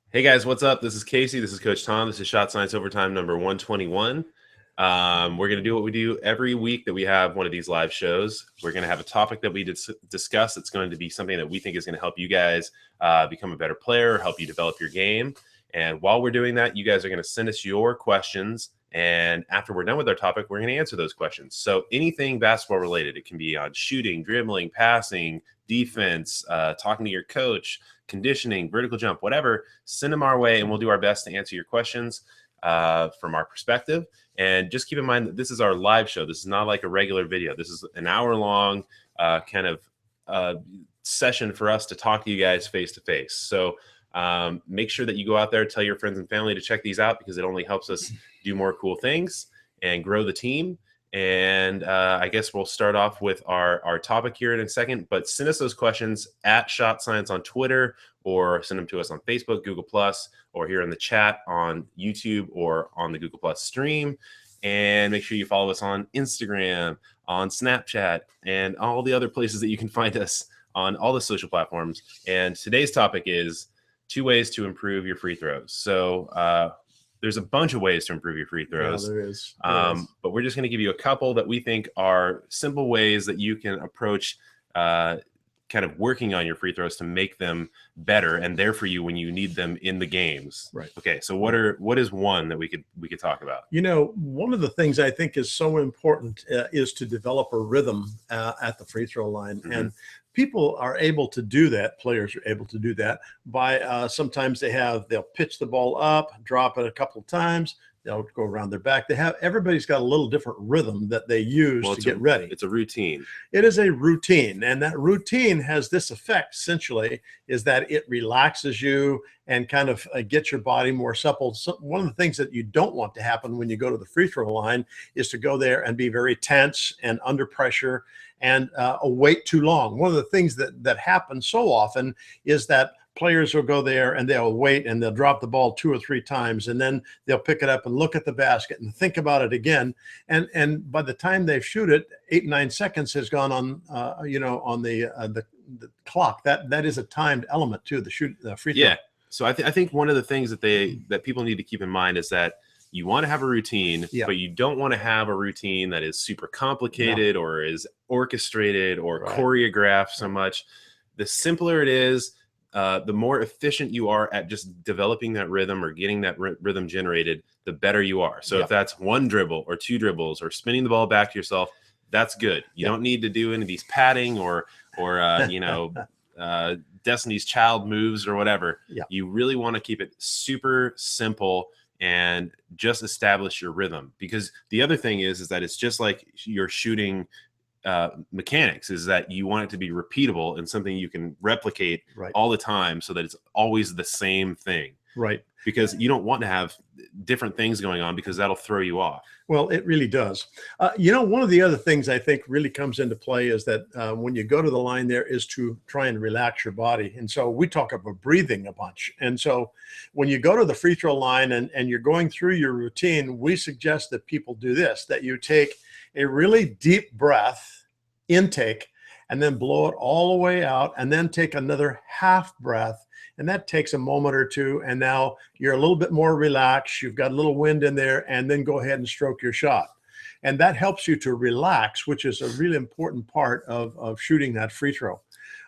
Hey guys, what's up? This is Casey. This is Coach Tom. This is Shot Science Overtime number 121. We're going to do what we do every week that we have one of these live shows. We're going to have a topic that we discuss. It's going to be something that we think is going to help you guys become a better player, help you develop your game. And while we're doing that, you guys are going to send us your questions. And after we're done with our topic, we're going to answer those questions. So anything basketball related, it can be on shooting, dribbling, passing, defense, talking to your coach, conditioning, vertical jump, whatever, send them our way and we'll do our best to answer your questions from our perspective. And just keep in mind that this is our live show. This is not like a regular video. This is an hour-long kind of session for us to talk to you guys face to face. So make sure that you go out there, tell your friends and family to check these out because it only helps us do more cool things and grow the team. And I guess we'll start off with our topic here in a second, but send us those questions at Shot Science on Twitter or send them to us on Facebook, Google+, or here in the chat on YouTube or on the Google+ stream. And make sure you follow us on Instagram, on Snapchat, and all the other places that you can find us on all the social platforms. And today's topic is 2 ways to improve your free throws. So there's a bunch of ways to improve your free throws. Yeah, there is. But we're just going to give you a couple that we think are simple ways that you can approach kind of working on your free throws to make them better and there for you when you need them in the games. Right. Okay. So what is one that we could talk about? You know, one of the things I think is so important is to develop a rhythm at the free throw line. Mm-hmm. And people are able to do that. Players are able to do that by sometimes they'll pitch the ball up, drop it a couple of times. They'll go around their back. Everybody's got a little different rhythm that they use to get ready. It's a routine. It is a routine. And that routine has this effect, essentially, is that it relaxes you and kind of gets your body more supple. So one of the things that you don't want to happen when you go to the free throw line is to go there and be very tense and under pressure and wait too long. One of the things that happens so often is that players will go there and they'll wait and they'll drop the ball 2 or 3 times and then they'll pick it up and look at the basket and think about it again. And by the time they shoot it, 8, 9 seconds has gone on, on the clock. That is a timed element to the free throw. Yeah. So I think one of the things that people need to keep in mind is that you want to have a routine, but you don't want to have a routine that is super complicated or is orchestrated or choreographed so much. The simpler it is, the more efficient you are at just developing that rhythm or getting that rhythm generated, the better you are. So if that's 1 dribble or 2 dribbles or spinning the ball back to yourself, that's good. You don't need to do any of these padding or Destiny's Child moves or whatever. You really want to keep it super simple and just establish your rhythm, because the other thing is that it's just like your shooting mechanics, is that you want it to be repeatable and something you can replicate all the time so that it's always the same thing. Right. Because you don't want to have different things going on because that'll throw you off. Well, it really does. One of the other things I think really comes into play is that when you go to the line there is to try and relax your body. And so we talk about breathing a bunch. And so when you go to the free throw line and you're going through your routine, we suggest that people do this, that you take a really deep breath, intake, and then blow it all the way out, and then take another half breath. And that takes a moment or two. And now you're a little bit more relaxed. You've got a little wind in there, and then go ahead and stroke your shot. And that helps you to relax, which is a really important part of shooting that free throw.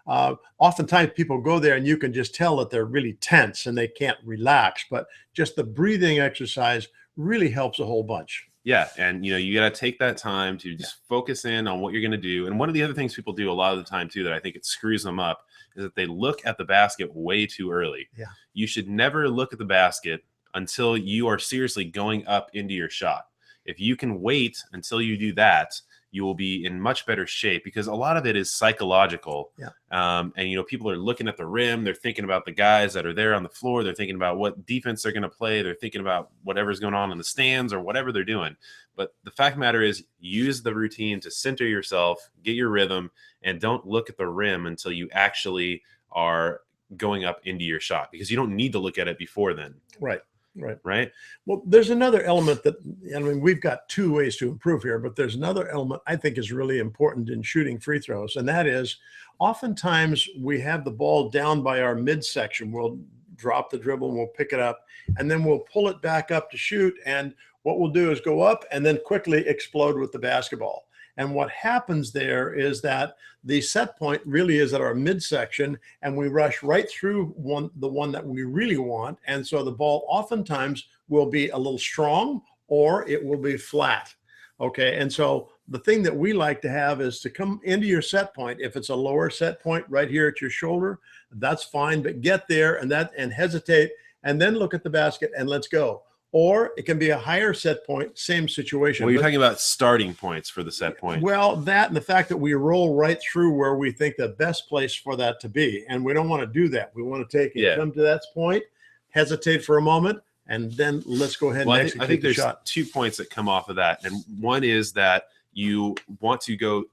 Oftentimes people go there and you can just tell that they're really tense and they can't relax, but just the breathing exercise really helps a whole bunch. Yeah. And, you got to take that time to just focus in on what you're going to do. And one of the other things people do a lot of the time, too, that I think it screws them up is that they look at the basket way too early. Yeah. You should never look at the basket until you are seriously going up into your shot. If you can wait until you do that, you will be in much better shape, because a lot of it is psychological. Yeah. And people are looking at the rim. They're thinking about the guys that are there on the floor. They're thinking about what defense they're going to play. They're thinking about whatever's going on in the stands or whatever they're doing. But the fact of the matter is, use the routine to center yourself, get your rhythm, and don't look at the rim until you actually are going up into your shot, because you don't need to look at it before then. Right. Right. Right. Well, there's another element that, I mean, we've got two ways to improve here, but there's another element I think is really important in shooting free throws. And that is oftentimes we have the ball down by our midsection. We'll drop the dribble and we'll pick it up and then we'll pull it back up to shoot. And what we'll do is go up and then quickly explode with the basketball. And what happens there is that the set point really is at our midsection, and we rush right through the one that we really want. And so the ball oftentimes will be a little strong or it will be flat. Okay. And so the thing that we like to have is to come into your set point. If it's a lower set point right here at your shoulder, that's fine, but get there and hesitate and then look at the basket and let's go. Or it can be a higher set point, same situation. Well, you're talking about starting points for the set point. Well, that and the fact that we roll right through where we think the best place for that to be. And we don't want to do that. We want to take it, come to that point, hesitate for a moment, and then let's go ahead and execute I think there's the shot. 2 points that come off of that. And one is that you want to go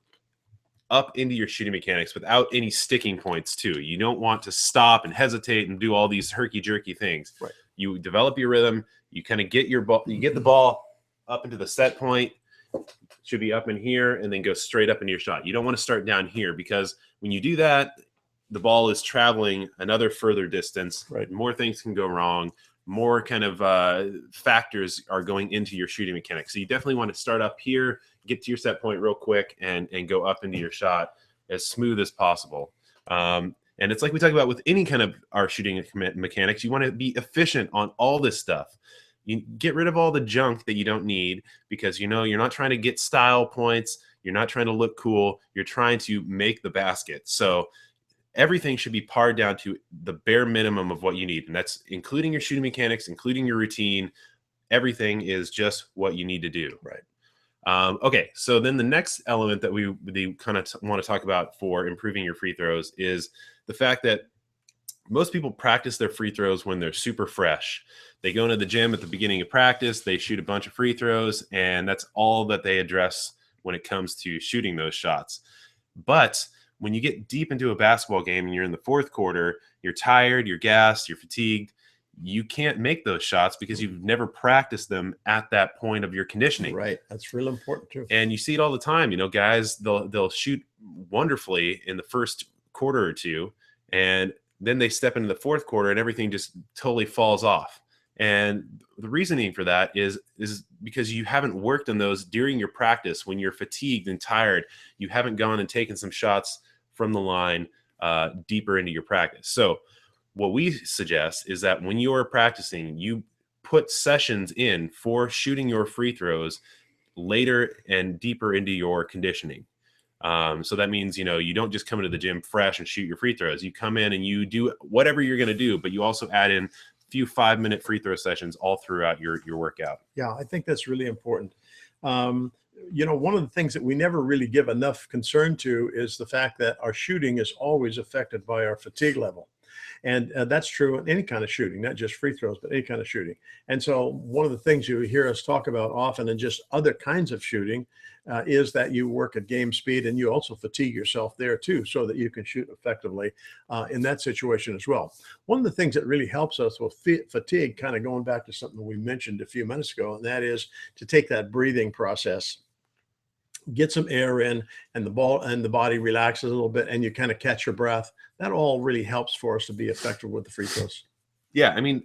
up into your shooting mechanics without any sticking points too. You don't want to stop and hesitate and do all these herky-jerky things. Right. You develop your rhythm. You kind of get your ball, you get the ball up into the set point, should be up in here, and then go straight up into your shot. You don't want to start down here because when you do that, the ball is traveling another further distance. Right. More things can go wrong. More kind of factors are going into your shooting mechanics. So you definitely want to start up here, get to your set point real quick, and go up into your shot as smooth as possible. And it's like we talk about with any kind of our shooting mechanics, you want to be efficient on all this stuff. You get rid of all the junk that you don't need because, you know, you're not trying to get style points. You're not trying to look cool. You're trying to make the basket. So everything should be pared down to the bare minimum of what you need. And that's including your shooting mechanics, including your routine. Everything is just what you need to do. Right. Okay, so then the next element that we kind of want to talk about for improving your free throws is the fact that most people practice their free throws when they're super fresh. They go into the gym at the beginning of practice, they shoot a bunch of free throws, and that's all that they address when it comes to shooting those shots. But when you get deep into a basketball game and you're in the fourth quarter, you're tired, you're gassed, you're fatigued, you can't make those shots because you've never practiced them at that point of your conditioning. Right. That's real important too. And you see it all the time. You know, guys, they'll shoot wonderfully in the first quarter or two, and then they step into the fourth quarter and everything just totally falls off. And the reasoning for that is because you haven't worked on those during your practice when you're fatigued and tired. You haven't gone and taken some shots from the line deeper into your practice. So what we suggest is that when you're practicing, you put sessions in for shooting your free throws later and deeper into your conditioning. So that means, you know, you don't just come into the gym fresh and shoot your free throws. You come in and you do whatever you're going to do, but you also add in a few 5-minute free throw sessions all throughout your workout. Yeah, I think that's really important. You know, one of the things that we never really give enough concern to is the fact that our shooting is always affected by our fatigue level. And that's true in any kind of shooting, not just free throws, but any kind of shooting. And so one of the things you hear us talk about often in just other kinds of shooting is that you work at game speed and you also fatigue yourself there too, so that you can shoot effectively in that situation as well. One of the things that really helps us with fatigue, kind of going back to something we mentioned a few minutes ago, and that is to take that breathing process, get some air in, and the body relaxes a little bit, and you kind of catch your breath. That all really helps for us to be effective with the free throws. Yeah, I mean,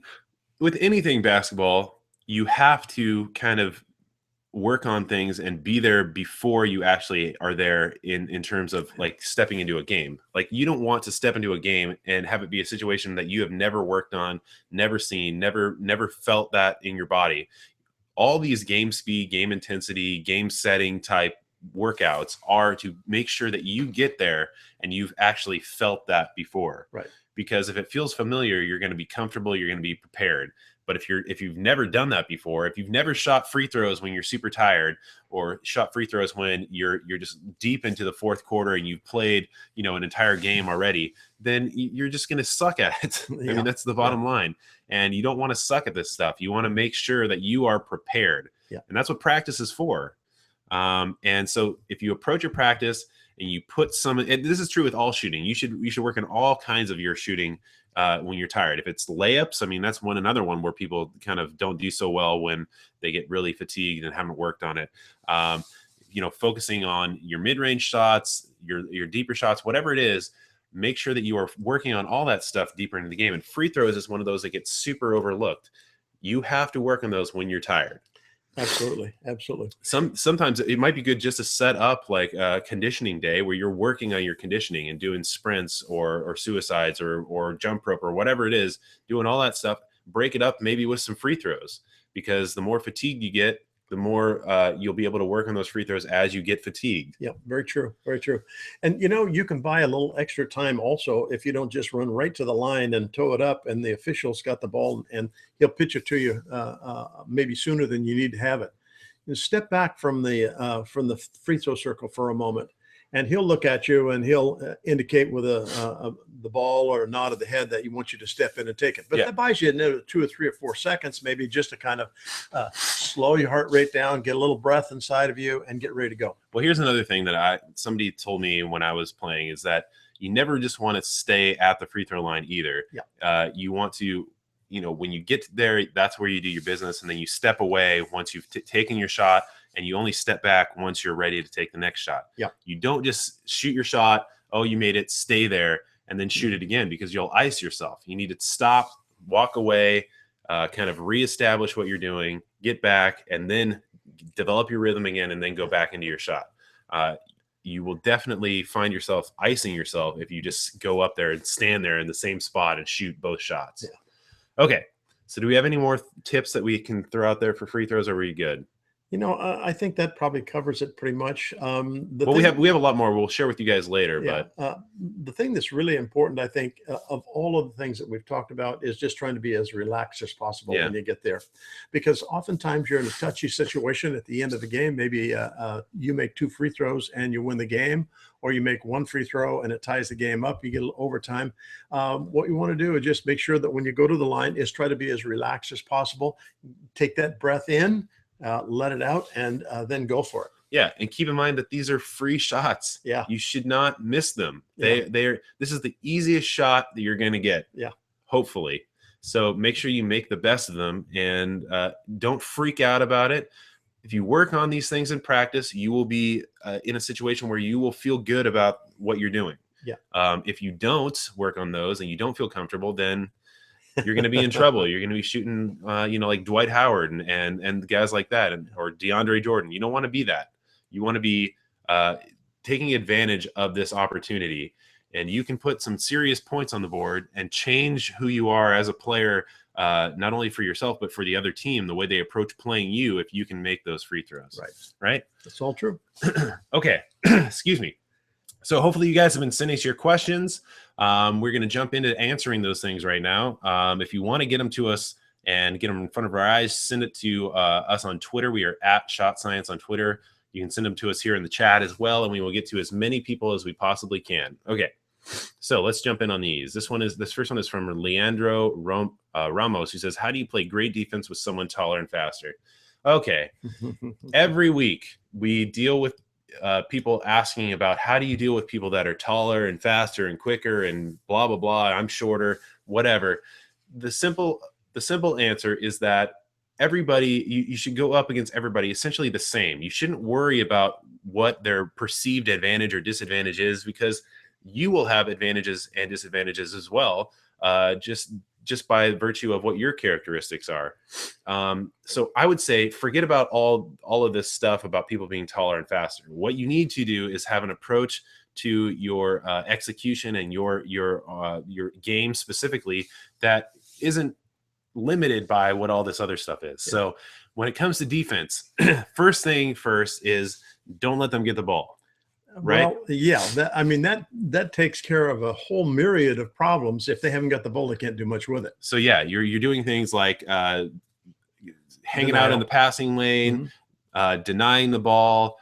with anything basketball, you have to kind of work on things and be there before you actually are there in terms of like stepping into a game. Like you don't want to step into a game and have it be a situation that you have never worked on, never seen, never felt that in your body. All these game speed, game intensity, game setting type workouts are to make sure that you get there and you've actually felt that before. Right. Because if it feels familiar, you're going to be comfortable, you're going to be prepared. But if you've never done that before, if you've never shot free throws when you're super tired, or shot free throws when you're just deep into the fourth quarter and you've played, you know, an entire game already, then you're just going to suck at it. Yeah. I mean, that's the bottom line. And you don't want to suck at this stuff. You want to make sure that you are prepared. Yeah. And that's what practice is for. And so if you approach your practice and you put some, and this is true with all shooting, you should work on all kinds of your shooting when you're tired. If it's layups, I mean, that's another one where people kind of don't do so well when they get really fatigued and haven't worked on it. Focusing on your mid-range shots, your deeper shots, whatever it is, make sure that you are working on all that stuff deeper into the game. And free throws is one of those that gets super overlooked. You have to work on those when you're tired. Absolutely. Absolutely. Sometimes it might be good just to set up like a conditioning day where you're working on your conditioning and doing sprints or suicides or jump rope or whatever it is, doing all that stuff. Break it up maybe with some free throws, because the more fatigued you get, the more you'll be able to work on those free throws as you get fatigued. Yeah, very true. Very true. And, you can buy a little extra time also if you don't just run right to the line and toe it up and the official's got the ball and he'll pitch it to you maybe sooner than you need to have it. You step back from the free throw circle for a moment, and he'll look at you and he'll indicate with the ball or a nod of the head that he wants you to step in and take it. But that buys you another 2 or 3 or 4 seconds, maybe just to kind of slow your heart rate down, get a little breath inside of you, and get ready to go. Well, here's another thing that somebody told me when I was playing is that you never just want to stay at the free throw line either. Yeah. You want to, when you get there, that's where you do your business, and then you step away once you've taken your shot, and you only step back once you're ready to take the next shot. Yeah. You don't just shoot your shot. Oh, you made it, stay there, and then shoot it again, because you'll ice yourself. You need to stop, walk away, kind of reestablish what you're doing, get back, and then develop your rhythm again, and then go back into your shot. You will definitely find yourself icing yourself if you just go up there and stand there in the same spot and shoot both shots. Yeah. Okay. So do we have any more tips that we can throw out there for free throws, or are we good? I think that probably covers it pretty much. We have a lot more we'll share with you guys later. Yeah, but the thing that's really important, I think, of all of the things that we've talked about, is just trying to be as relaxed as possible when you get there. Because oftentimes you're in a touchy situation at the end of the game. Maybe you make 2 free throws and you win the game, or you make 1 free throw and it ties the game up. You get a little overtime. What you want to do is just make sure that when you go to the line is try to be as relaxed as possible. Take that breath in, let it out, and then go for it. Yeah, and keep in mind that these are free shots. Yeah, you should not miss them. This is the easiest shot that you're going to get. Yeah, hopefully. So make sure you make the best of them, and don't freak out about it. If you work on these things in practice, you will be in a situation where you will feel good about what you're doing. Yeah. If you don't work on those and you don't feel comfortable, then you're going to be in trouble. You're going to be shooting, like Dwight Howard and guys like that, or DeAndre Jordan. You don't want to be that. You want to be taking advantage of this opportunity, and you can put some serious points on the board and change who you are as a player, not only for yourself, but for the other team, the way they approach playing you, if you can make those free throws. Right? That's all true. Okay. Excuse me. So hopefully you guys have been sending us your questions. We're going to jump into answering those things right now. If you want to get them to us and get them in front of our eyes, send it to us on Twitter. We are at Shot Science on Twitter. You can send them to us here in the chat as well, and we will get to as many people as we possibly can. Okay, so let's jump in on these. This first one is from Leandro Ramos, who says, how do you play great defense with someone taller and faster? Okay, every week we deal with people asking about how do you deal with people that are taller and faster and quicker and blah, blah, blah. I'm shorter, whatever. The simple answer is that everybody, you should go up against everybody essentially the same. You shouldn't worry about what their perceived advantage or disadvantage is, because you will have advantages and disadvantages as well, just by virtue of what your characteristics are. So I would say forget about all of this stuff about people being taller and faster. What you need to do is have an approach to your execution and your game specifically that isn't limited by what all this other stuff is. Yeah. So when it comes to defense, first thing first is don't let them get the ball. Right. Well, yeah. That takes care of a whole myriad of problems. If they haven't got the ball, they can't do much with it. So yeah, you're doing things like hanging out in the passing lane, denying the ball,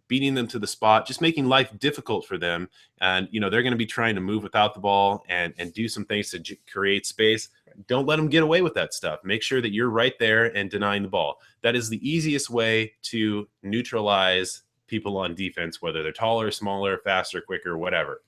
beating them to the spot, just making life difficult for them. And they're going to be trying to move without the ball and do some things to create space. Don't let them get away with that stuff. Make sure that you're right there and denying the ball. That is the easiest way to neutralize people on defense, whether they're taller, smaller, faster, quicker, whatever.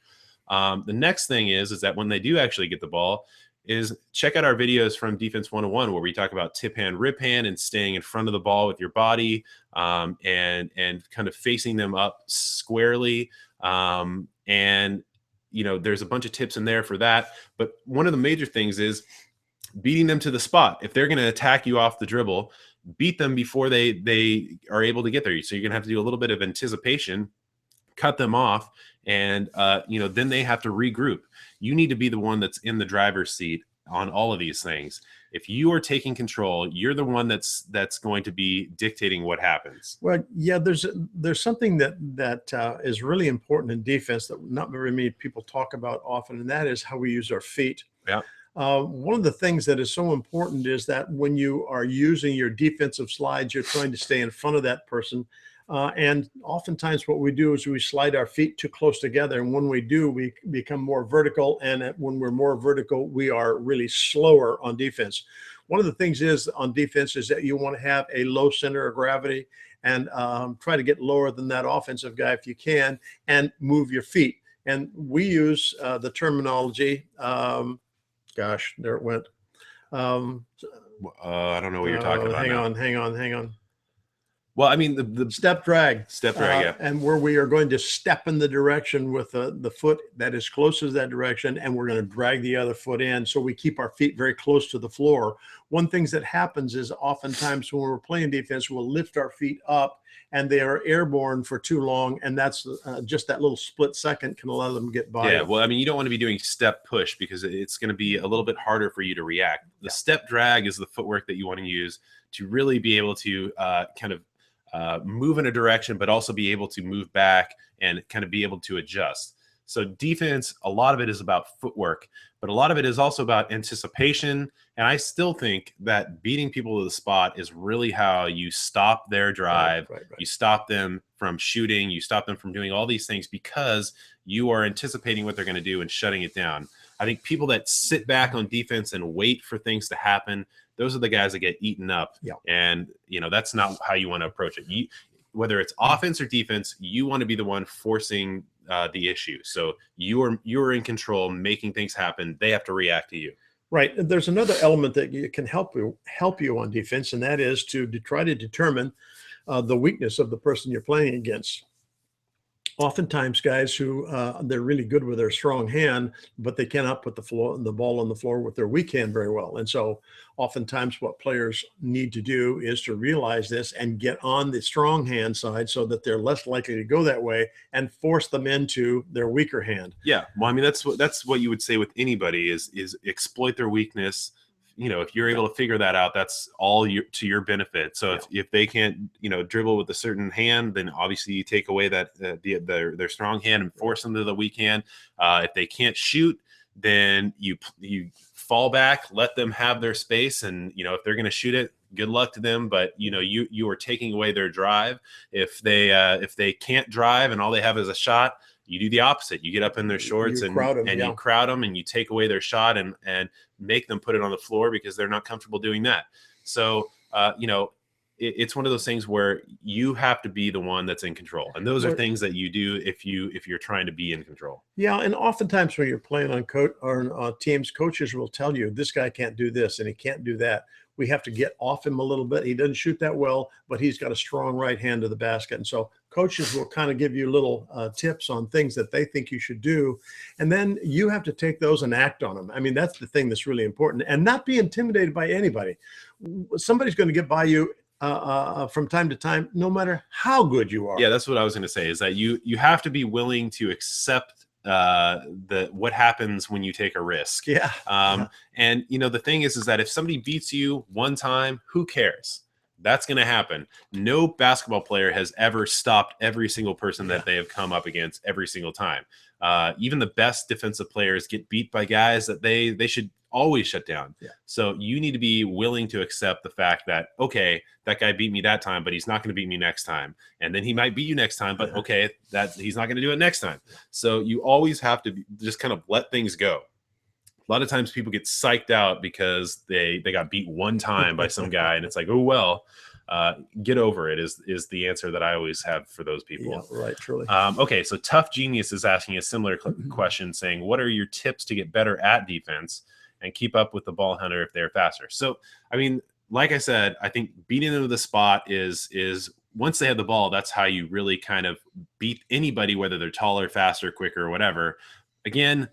The next thing is that when they do actually get the ball, is check out our videos from Defense 101 where we talk about tip hand, rip hand, and staying in front of the ball with your body, and kind of facing them up squarely. And there's a bunch of tips in there for that. But one of the major things is beating them to the spot. If they're going to attack you off the dribble, beat them before they are able to get there. So you're going to have to do a little bit of anticipation, cut them off, and then they have to regroup. You need to be the one that's in the driver's seat on all of these things. If you are taking control, you're the one that's going to be dictating what happens. Well, yeah, there's something that is really important in defense that not very many people talk about often, and that is how we use our feet. Yeah. One of the things that is so important is that when you are using your defensive slides, you're trying to stay in front of that person. And oftentimes what we do is we slide our feet too close together. And when we do, we become more vertical. And when we're more vertical, we are really slower on defense. One of the things is on defense is that you want to have a low center of gravity and try to get lower than that offensive guy if you can, and move your feet. And we use the terminology. Gosh, there it went. I don't know what you're talking about. Hang on. Well, I mean, the step drag, yeah. And where we are going to step in the direction with the foot that is closest to that direction, and we're going to drag the other foot in. So we keep our feet very close to the floor. One thing that happens is oftentimes when we're playing defense, we'll lift our feet up and they are airborne for too long. And that's just that little split second can allow them to get by. Yeah, well, I mean, you don't want to be doing step push because it's going to be a little bit harder for you to react. The step drag is the footwork that you want to use to really be able to kind of move in a direction, but also be able to move back and kind of be able to adjust. So defense, a lot of it is about footwork, but a lot of it is also about anticipation. And I still think that beating people to the spot is really how you stop their drive. Right. You stop them from shooting. You stop them from doing all these things because you are anticipating what they're going to do and shutting it down. I think people that sit back on defense and wait for things to happen, those are the guys that get eaten up. Yeah. And, that's not how you want to approach it. Whether it's offense or defense, you want to be the one forcing the issue. So you're in control, making things happen. They have to react to you. Right. And there's another element that can help you on defense, and that is to try to determine the weakness of the person you're playing against. Oftentimes guys who they're really good with their strong hand, but they cannot put the ball on the floor with their weak hand very well. And so oftentimes what players need to do is to realize this and get on the strong hand side so that they're less likely to go that way and force them into their weaker hand. Yeah. Well, I mean, that's what you would say with anybody is exploit their weakness. If you're able to figure that out, that's all to your benefit. So if they can't, dribble with a certain hand, then obviously you take away that their strong hand and force them to the weak hand. If they can't shoot, then you fall back, let them have their space, and if they're going to shoot it, good luck to them. But you are taking away their drive. If they can't drive and all they have is a shot, you do the opposite. You get up in their shorts and you crowd them and you take away their shot and make them put it on the floor because they're not comfortable doing that. So, it's one of those things where you have to be the one that's in control. And those are things that you do if you're trying to be in control. Yeah. And oftentimes when you're playing on teams, coaches will tell you, this guy can't do this and he can't do that. We have to get off him a little bit. He doesn't shoot that well, but he's got a strong right hand to the basket. And so coaches will kind of give you little tips on things that they think you should do. And then you have to take those and act on them. I mean, that's the thing that's really important, and not be intimidated by anybody. Somebody's going to get by you from time to time, no matter how good you are. Yeah, that's what I was going to say, is that you have to be willing to accept what happens when you take a risk. Yeah. And the thing is that if somebody beats you one time, who cares? That's going to happen. No basketball player has ever stopped every single person that they have come up against every single time. Even the best defensive players get beat by guys that they should always shut down. Yeah. So you need to be willing to accept the fact that, okay, that guy beat me that time, but he's not going to beat me next time. And then he might beat you next time, but okay, that he's not going to do it next time. So you always have to just kind of let things go. A lot of times people get psyched out because they got beat one time by some guy, and it's like, oh, well, Get over it is the answer that I always have for those people. Yeah, right, truly. Okay, so Tough Genius is asking a similar question, saying, what are your tips to get better at defense and keep up with the ball hunter if they're faster? So, I mean, like I said, I think beating them to the spot is once they have the ball, that's how you really kind of beat anybody, whether they're taller, faster, quicker, or whatever. Again,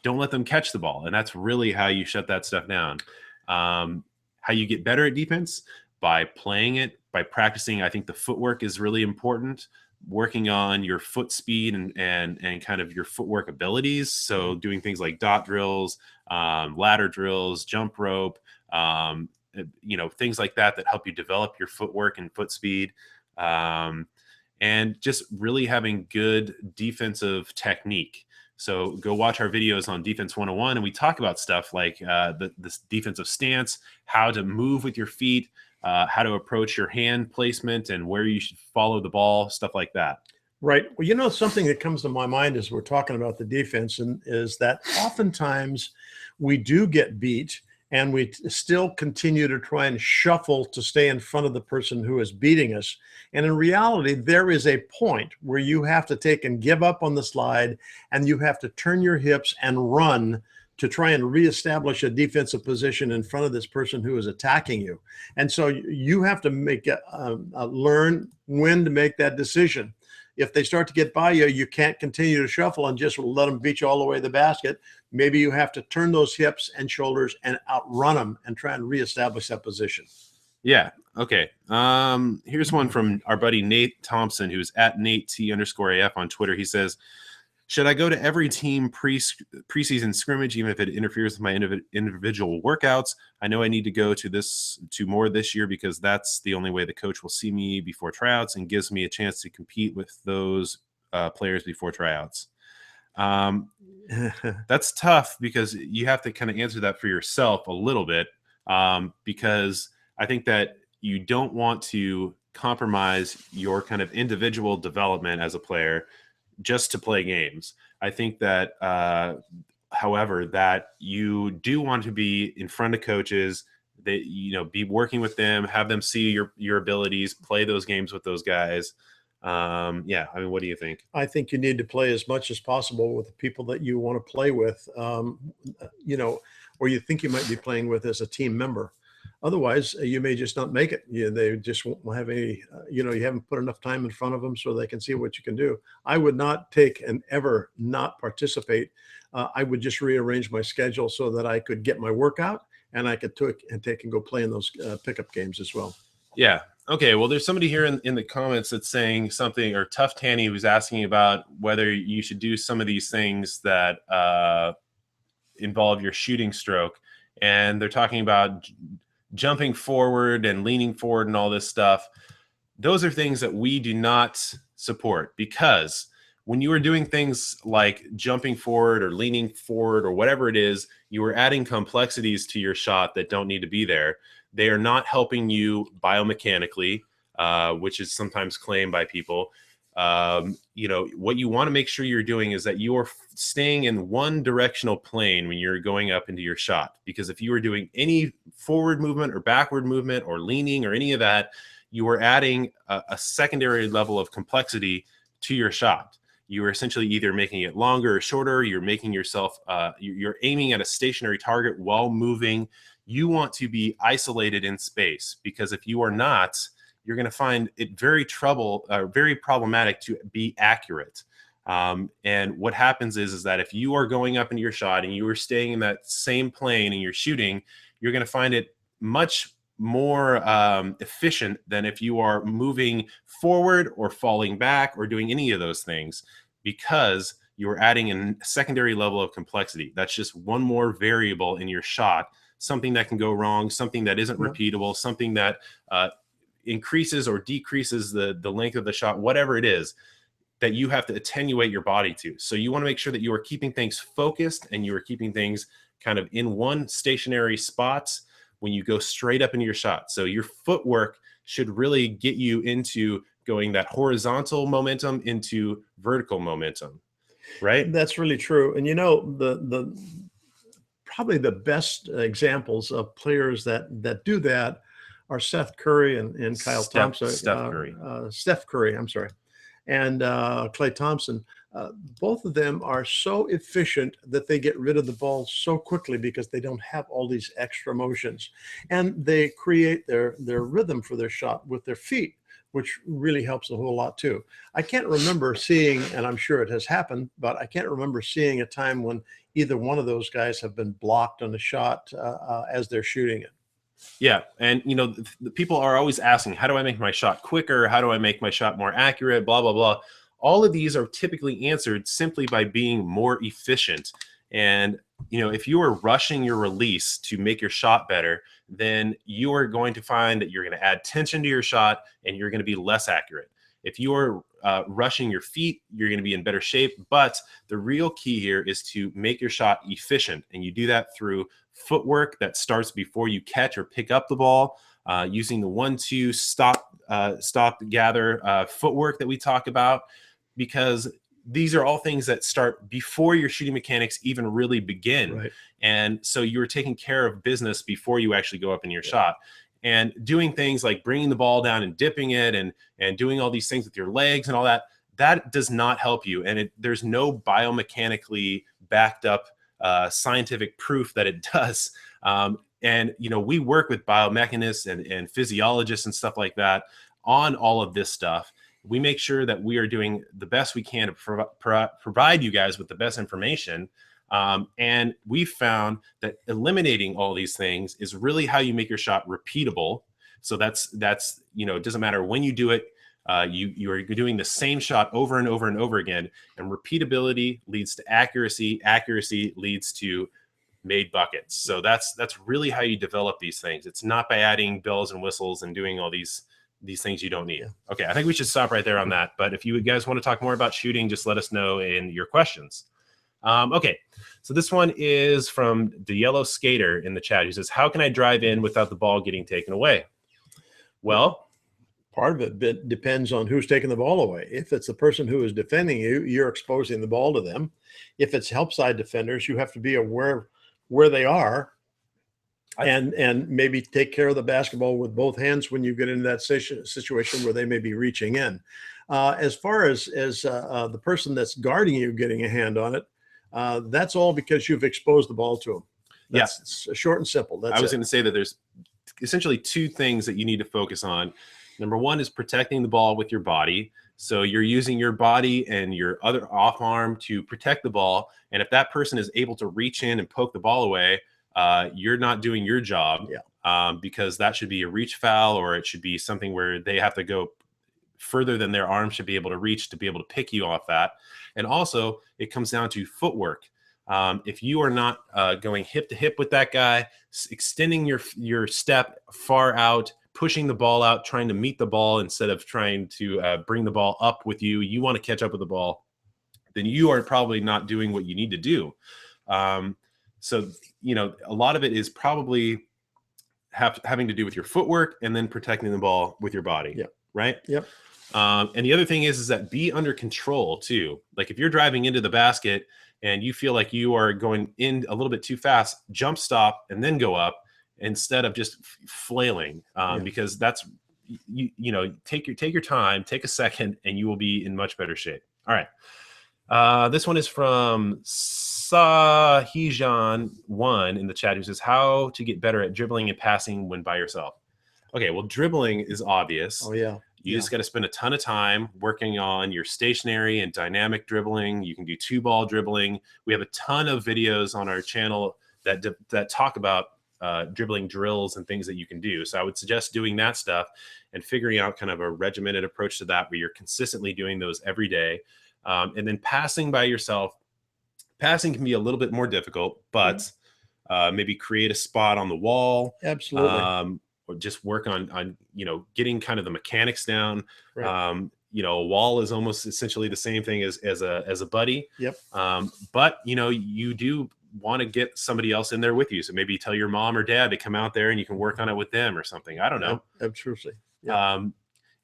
don't let them catch the ball. And that's really how you shut that stuff down. How you get better at defense? By playing it, by practicing. I think the footwork is really important. Working on your foot speed and kind of your footwork abilities. So doing things like dot drills, ladder drills, jump rope, things like that help you develop your footwork and foot speed. And just really having good defensive technique. So go watch our videos on Defense 101, and we talk about stuff like this defensive stance, how to move with your feet, how to approach your hand placement and where you should follow the ball, stuff like that. Right. Well, something that comes to my mind as we're talking about the defense is that oftentimes we do get beat and we still continue to try and shuffle to stay in front of the person who is beating us. And in reality, there is a point where you have to take and give up on the slide, and you have to turn your hips and run to try and reestablish a defensive position in front of this person who is attacking you. And so you have to learn when to make that decision. If they start to get by you, you can't continue to shuffle and just let them beat you all the way to the basket. Maybe you have to turn those hips and shoulders and outrun them and try and reestablish that position. Yeah. Okay. Here's one from our buddy Nate Thompson, who's at NateT_AF on Twitter. He says, should I go to every team preseason scrimmage, even if it interferes with my individual workouts? I know I need to go to more this year because that's the only way the coach will see me before tryouts and gives me a chance to compete with those players before tryouts. That's tough because you have to kind of answer that for yourself a little bit, because I think that you don't want to compromise your kind of individual development as a player just to play games. I think that, however, that you do want to be in front of coaches, that, be working with them, have them see your abilities, play those games with those guys. Yeah. I mean, what do you think? I think you need to play as much as possible with the people that you want to play with, or you think you might be playing with as a team member. Otherwise, you may just not make it. They just won't have any, you haven't put enough time in front of them so they can see what you can do. I would not take and ever not participate. I would just rearrange my schedule so that I could get my workout and I could take and go play in those pickup games as well. Yeah. Okay. Well, there's somebody here in the comments that's saying something, or Tough Tanny, who's asking about whether you should do some of these things that involve your shooting stroke. And they're talking about jumping forward and leaning forward and all this stuff. Those are things that we do not support, because when you are doing things like jumping forward or leaning forward or whatever it is, you are adding complexities to your shot that don't need to be there. They are not helping you biomechanically, which is sometimes claimed by people. What you want to make sure you're doing is that you are staying in one directional plane when you're going up into your shot. Because if you are doing any forward movement or backward movement or leaning or any of that, you are adding a secondary level of complexity to your shot. You are essentially either making it longer or shorter. You're making yourself, you're aiming at a stationary target while moving. You want to be isolated in space, because if you are not, you're going to find it very problematic to be accurate. And what happens is that if you are going up into your shot and you are staying in that same plane and you're shooting, you're going to find it much more efficient than if you are moving forward or falling back or doing any of those things, because you are adding a secondary level of complexity. That's just one more variable in your shot, something that can go wrong, something that isn't repeatable, something that increases or decreases the length of the shot, whatever it is that you have to attenuate your body to. So you want to make sure that you are keeping things focused and you are keeping things kind of in one stationary spot when you go straight up into your shot. So your footwork should really get you into going that horizontal momentum into vertical momentum, right? That's really true. And the probably the best examples of players that do that are Seth Curry and Kyle Thompson. Steph Curry, I'm sorry, and Clay Thompson. Both of them are so efficient that they get rid of the ball so quickly because they don't have all these extra motions, and they create their rhythm for their shot with their feet, which really helps a whole lot too. I can't remember seeing, and I'm sure it has happened, but I can't remember seeing a time when either one of those guys have been blocked on the shot as they're shooting it. Yeah. And, the people are always asking, how do I make my shot quicker? How do I make my shot more accurate? Blah, blah, blah. All of these are typically answered simply by being more efficient. And, if you are rushing your release to make your shot better, then you are going to find that you're going to add tension to your shot and you're going to be less accurate. If you are rushing your feet, you're going to be in better shape. But the real key here is to make your shot efficient. And you do that through footwork that starts before you catch or pick up the ball, using the 1-2 stop, gather footwork that we talk about, because these are all things that start before your shooting mechanics even really begin. Right. And so you're taking care of business before you actually go up in your shot. And doing things like bringing the ball down and dipping it and doing all these things with your legs and all that, that does not help you. And there's no biomechanically backed up scientific proof that it does. And, we work with biomechanists and physiologists and stuff like that on all of this stuff. We make sure that we are doing the best we can to provide you guys with the best information. And we found that eliminating all these things is really how you make your shot repeatable. So that's it doesn't matter when you do it. You are doing the same shot over and over and over again. And repeatability leads to accuracy. Accuracy leads to made buckets. So that's really how you develop these things. It's not by adding bells and whistles and doing all these things you don't need. Okay, I think we should stop right there on that. But if you guys want to talk more about shooting, just let us know in your questions. Okay, so this one is from the Yellow Skater in the chat. He says, how can I drive in without the ball getting taken away? Well, part of it depends on who's taking the ball away. If it's the person who is defending you, you're exposing the ball to them. If it's help side defenders, you have to be aware where they are and maybe take care of the basketball with both hands when you get into that situation where they may be reaching in. As far as the person that's guarding you getting a hand on it, that's all because you've exposed the ball to them. That's short and simple. I was going to say that there's essentially two things that you need to focus on. Number one is protecting the ball with your body. So you're using your body and your other off arm to protect the ball. And if that person is able to reach in and poke the ball away, you're not doing your job, because that should be a reach foul, or it should be something where they have to go further than their arm should be able to reach to be able to pick you off that. And also it comes down to footwork. If you are not going hip to hip with that guy, extending your step far out, pushing the ball out, trying to meet the ball instead of trying to bring the ball up with you, you want to catch up with the ball, then you are probably not doing what you need to do. So, a lot of it is probably having to do with your footwork and then protecting the ball with your body. Yep. Right? Yep. And the other thing is that be under control too. Like if you're driving into the basket and you feel like you are going in a little bit too fast, jump stop and then go up instead of just flailing. Because that's, take your time, take a second, and you will be in much better shape. All right. This one is from Sahijan1 in the chat, who says, how to get better at dribbling and passing when by yourself. Okay, well, dribbling is obvious. Oh, yeah. You just got to spend a ton of time working on your stationary and dynamic dribbling. You can do 2-ball dribbling. We have a ton of videos on our channel that talk about dribbling drills and things that you can do. So I would suggest doing that stuff and figuring out kind of a regimented approach to that where you're consistently doing those every day. And then passing by yourself. Passing can be a little bit more difficult, but maybe create a spot on the wall. Absolutely. Or just work on getting kind of the mechanics down. Right. A wall is almost essentially the same thing as a buddy. Yep. But you do want to get somebody else in there with you. So maybe tell your mom or dad to come out there and you can work on it with them or something. I don't know. Absolutely. Yeah.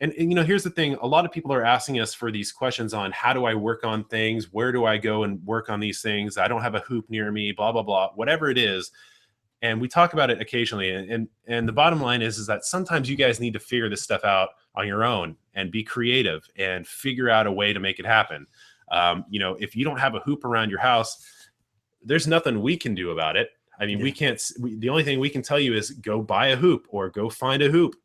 And here's the thing. A lot of people are asking us for these questions on how do I work on things? Where do I go and work on these things? I don't have a hoop near me, blah, blah, blah, whatever it is. And we talk about it occasionally. And the bottom line is that sometimes you guys need to figure this stuff out on your own and be creative and figure out a way to make it happen. You know, if you don't have a hoop around your house, there's nothing we can do about it. I mean, we can't, the only thing we can tell you is go buy a hoop or go find a hoop,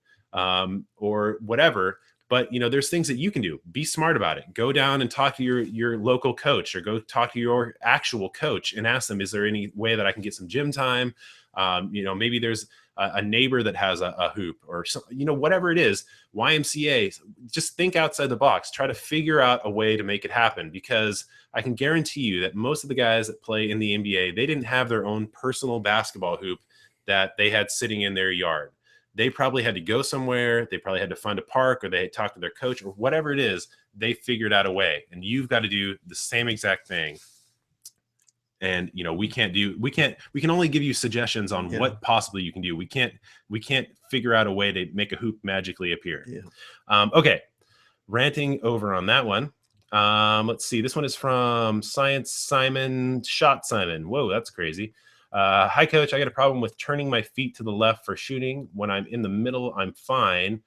or whatever. But, you know, there's things that you can do. Be smart about it. Go down and talk to your local coach, or go talk to your actual coach and ask them, is there any way that I can get some gym time? You know, maybe there's a neighbor that has a hoop, or some, you know, whatever it is, YMCA. Just think outside the box. Try to figure out a way to make it happen, because I can guarantee you that most of the guys that play in the NBA, they didn't have their own personal basketball hoop that they had sitting in their yard. They probably had to go somewhere. They probably had to find a park, or they talked to their coach, or whatever it is. They figured out a way, and you've got to do the same exact thing. And, you know, we can only give you suggestions on what possibly you can do. We can't figure out a way to make a hoop magically appear. Okay. Ranting over on that one. Let's see. This one is from Science Simon, Shot Simon. Whoa, that's crazy. Hi, coach. I got a problem with turning my feet to the left for shooting. When I'm in the middle, I'm fine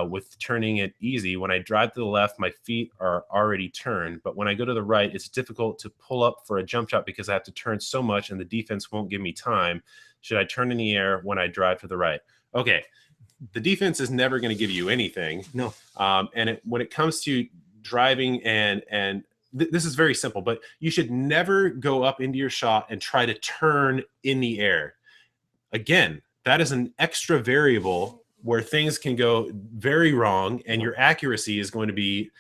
with turning it easy. When I drive to the left, my feet are already turned. But when I go to the right, it's difficult to pull up for a jump shot because I have to turn so much and the defense won't give me time. Should I turn in the air when I drive to the right? Okay. The defense is never going to give you anything. No. And when it comes to driving and this is very simple, but you should never go up into your shot and try to turn in the air. Again, that is an extra variable where things can go very wrong, and your accuracy is going to be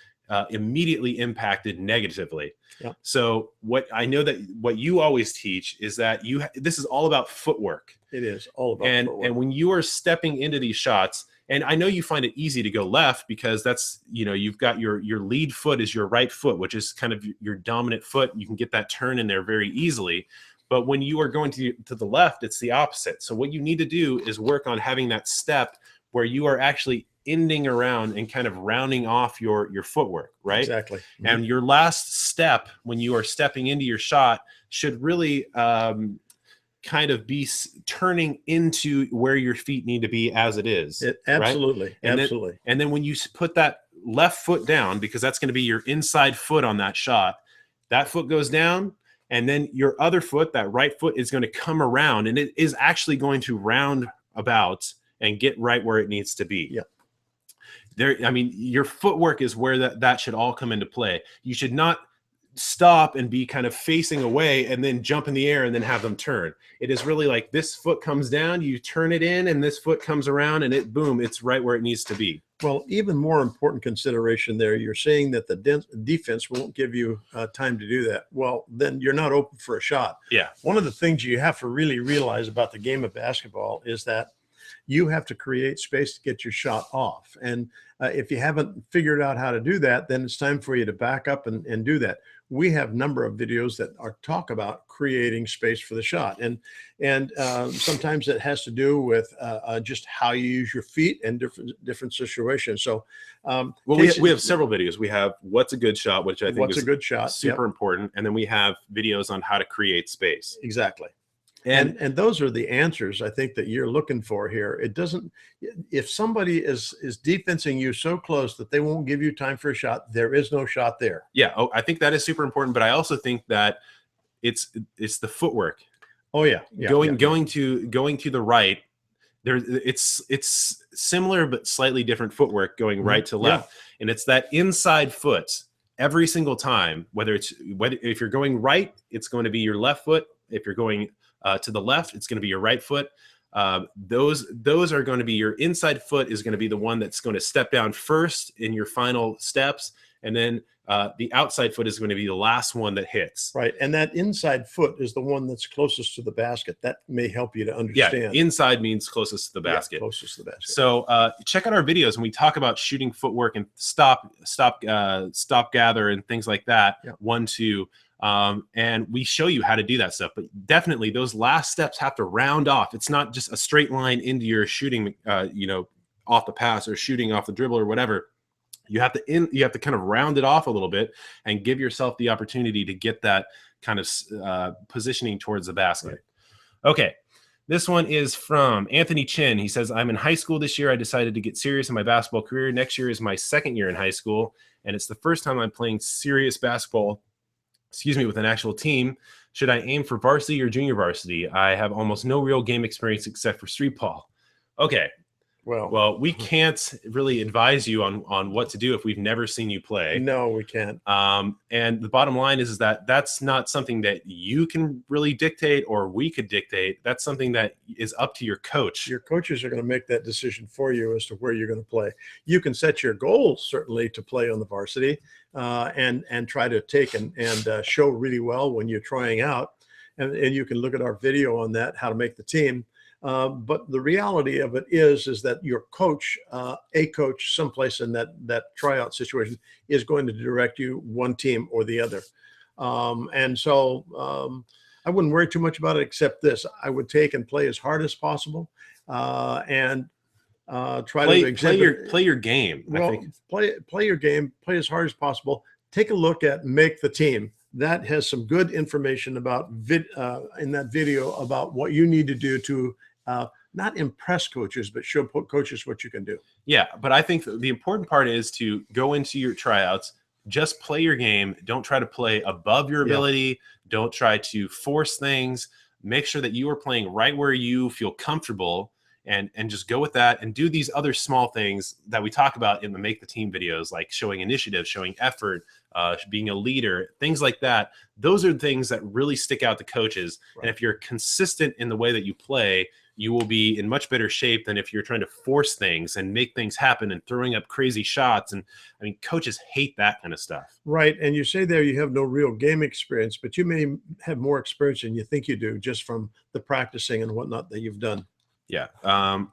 immediately impacted negatively. So what I know that what you always teach is that this is all about footwork. It is all about footwork. And when you are stepping into these shots, and I know you find it easy to go left because that's, you know, you've got your lead foot is your right foot, which is kind of your dominant foot. You can get that turn in there very easily. But when you are going to the left, it's the opposite. So what you need to do is work on having that step where you are actually ending around and kind of rounding off your footwork, right? Exactly. And your last step when you are stepping into your shot should really kind of be turning into where your feet need to be as it is. Absolutely. Right? And absolutely. Then when you put that left foot down, because that's going to be your inside foot on that shot, that foot goes down, and then your other foot, that right foot, is going to come around, and it is actually going to round about and get right where it needs to be. I mean, your footwork is where that should all come into play. You should not stop and be kind of facing away and then jump in the air and then have them turn. It is really like this foot comes down, you turn it in, and this foot comes around, and it's right where it needs to be. Well, even more important consideration there, you're saying that the defense won't give you time to do that. Well, then you're not open for a shot. One of the things you have to really realize about the game of basketball is that you have to create space to get your shot off. And if you haven't figured out how to do that, then it's time for you to back up and do that. We have a number of videos that talk about creating space for the shot. And sometimes it has to do with just how you use your feet in different situations. So we have several videos. We have what's a good shot, which I think is a good shot, super important. And then we have videos on how to create space. Exactly. And those are the answers I think that you're looking for here. It doesn't, if somebody is defensing you so close that they won't give you time for a shot, there is no shot there. I think that is super important, but I also think that it's the footwork. Going to the right. It's similar but slightly different footwork going right to left, and it's that inside foot every single time. Whether if you're going right, it's going to be your left foot. If you're going to the left, it's going to be your right foot. Those are going to be your inside foot is going to be the one that's going to step down first in your final steps. And then the outside foot is going to be the last one that hits. Right. And that inside foot is the one that's closest to the basket. That may help you to understand. Inside means closest to the basket. Closest to the basket. So check out our videos when we talk about shooting footwork and stop, gather, and things like that. 1, 2. And we show you how to do that stuff, but definitely those last steps have to round off. It's not just a straight line into your shooting, off the pass or shooting off the dribble or whatever. You have to kind of round it off a little bit and give yourself the opportunity to get that kind of positioning towards the basket. Right. Okay. This one is from Anthony Chin. He says, I'm in high school this year. I decided to get serious in my basketball career. Next year is my second year in high school, and it's the first time I'm playing serious basketball, with an actual team. Should I aim for varsity or junior varsity? I have almost no real game experience except for street ball. Okay. Well, we can't really advise you on what to do if we've never seen you play. No, we can't. And the bottom line is that that's not something that you can really dictate or we could dictate. That's something that is up to your coach. Your coaches are going to make that decision for you as to where you're going to play. You can set your goals, certainly, to play on the varsity and try to take and show really well when you're trying out. And you can look at our video on that, how to make the team. But the reality of it is that your coach, a coach someplace in that tryout situation, is going to direct you one team or the other. And so I wouldn't worry too much about it, except this: I would take and play as hard as possible and try to play your game. Well, I think. play your game, play as hard as possible. Take a look at Make the Team. That has some good information about in that video about what you need to do to not impress coaches, but show coaches what you can do. Yeah, but I think the important part is to go into your tryouts, just play your game. Don't try to play above your ability. Yeah. Don't try to force things. Make sure that you are playing right where you feel comfortable, and just go with that, and do these other small things that we talk about in the Make the Team videos, like showing initiative, showing effort, being a leader, things like that. Those are things that really stick out to coaches. Right. And if you're consistent in the way that you play, you will be in much better shape than if you're trying to force things and make things happen and throwing up crazy shots. And I mean, coaches hate that kind of stuff. Right. And you say there you have no real game experience, but you may have more experience than you think you do just from the practicing and whatnot that you've done. Yeah.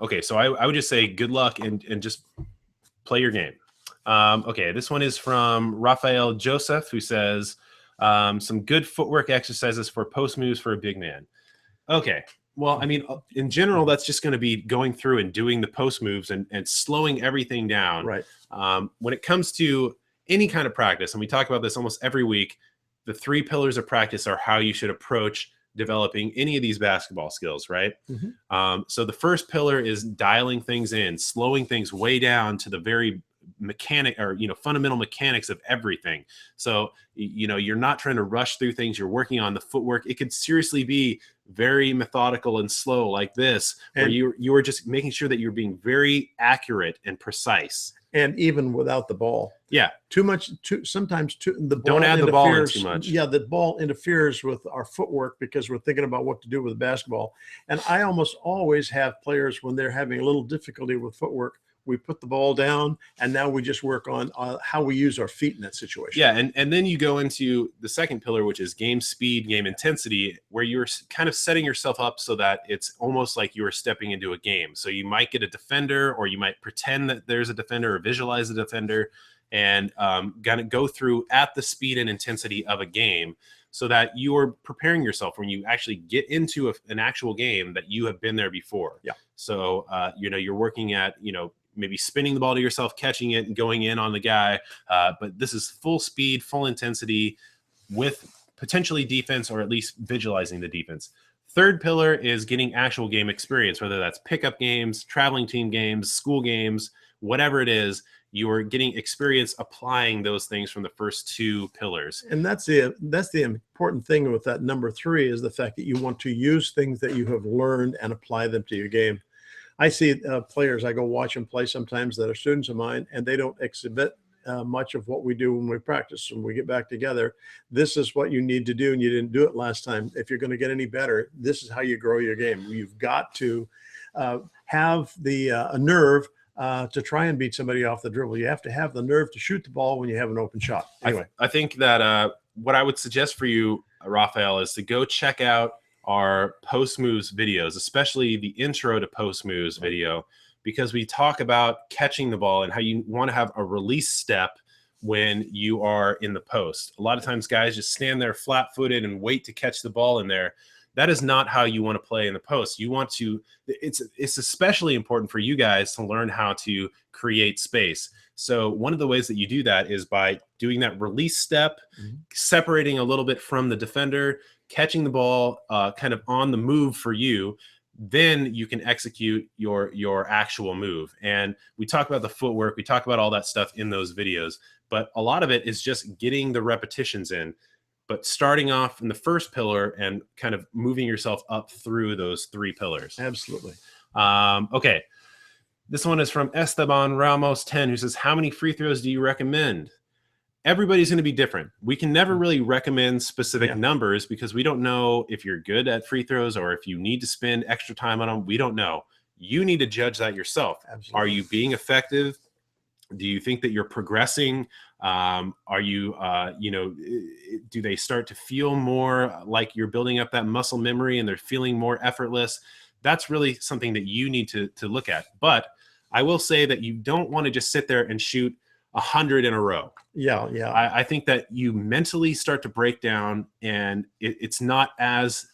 Okay. So I would just say good luck and just play your game. Okay. This one is from Rafael Joseph, who says some good footwork exercises for post moves for a big man. Okay. Well, I mean, in general, that's just going to be going through and doing the post moves and slowing everything down. Right. When it comes to any kind of practice, and we talk about this almost every week, the 3 pillars of practice are how you should approach developing any of these basketball skills, right? Mm-hmm. So the first pillar is dialing things in, slowing things way down to the very fundamental mechanics of everything. So, you're not trying to rush through things. You're working on the footwork. It could seriously be very methodical and slow like this, where you are just making sure that you're being very accurate and precise. And even without the ball. Yeah. Sometimes the ball don't add the ball in too much. Yeah, the ball interferes with our footwork because we're thinking about what to do with basketball. And I almost always have players, when they're having a little difficulty with footwork, we put the ball down, and now we just work on how we use our feet in that situation. Yeah, and then you go into the second pillar, which is game speed, game intensity, where you're kind of setting yourself up so that it's almost like you are stepping into a game. So you might get a defender, or you might pretend that there's a defender or visualize a defender, and gonna go through at the speed and intensity of a game, so that you are preparing yourself when you actually get into an actual game that you have been there before. Yeah. So you're working at maybe spinning the ball to yourself, catching it, and going in on the guy. But this is full speed, full intensity with potentially defense, or at least visualizing the defense. Third pillar is getting actual game experience, whether that's pickup games, traveling team games, school games, whatever it is. You are getting experience applying those things from the first 2 pillars. And that's the important thing with that number 3, is the fact that you want to use things that you have learned and apply them to your game. I see players, I go watch them play sometimes that are students of mine, and they don't exhibit much of what we do when we practice. When we get back together, this is what you need to do, and you didn't do it last time. If you're going to get any better, this is how you grow your game. You've got to have a nerve to try and beat somebody off the dribble. You have to have the nerve to shoot the ball when you have an open shot. Anyway, I think that what I would suggest for you, Rafael, is to go check out our post moves videos, especially the intro to post moves video, because we talk about catching the ball and how you want to have a release step when you are in the post. A lot of times guys just stand there flat footed and wait to catch the ball in there. That is not how you want to play in the post. You want to, it's especially important for you guys to learn how to create space. So one of the ways that you do that is by doing that release step, separating a little bit from the defender, catching the ball kind of on the move for you, then you can execute your actual move. And we talk about the footwork, we talk about all that stuff in those videos, but a lot of it is just getting the repetitions in, but starting off in the first pillar and kind of moving yourself up through those 3 pillars. Absolutely. Okay. This one is from Esteban Ramos 10, who says, how many free throws do you recommend? Everybody's going to be different. We can never really recommend specific numbers because we don't know if you're good at free throws or if you need to spend extra time on them. We don't know. You need to judge that yourself. Absolutely. Are you being effective? Do you think that you're progressing? Are you, do they start to feel more like you're building up that muscle memory and they're feeling more effortless? That's really something that you need to look at. But I will say that you don't want to just sit there and shoot 100 in a row. Yeah. I think that you mentally start to break down, and it's not as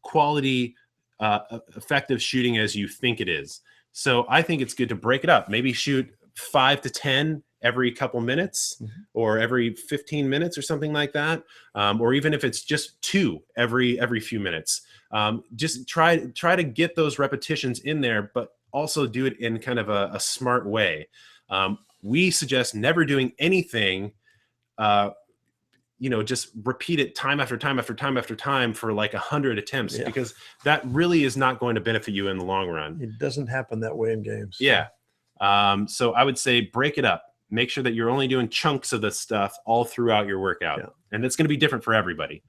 quality, effective shooting as you think it is. So I think it's good to break it up. Maybe shoot 5 to 10 every couple minutes, or every 15 minutes or something like that. Or even if it's just 2 every few minutes. Just try to get those repetitions in there, but also do it in kind of a smart way. We suggest never doing anything, just repeat it time after time after time after time for like 100 attempts, because that really is not going to benefit you in the long run. It doesn't happen that way in games. Yeah. So I would say break it up. Make sure that you're only doing chunks of this stuff all throughout your workout. And it's going to be different for everybody.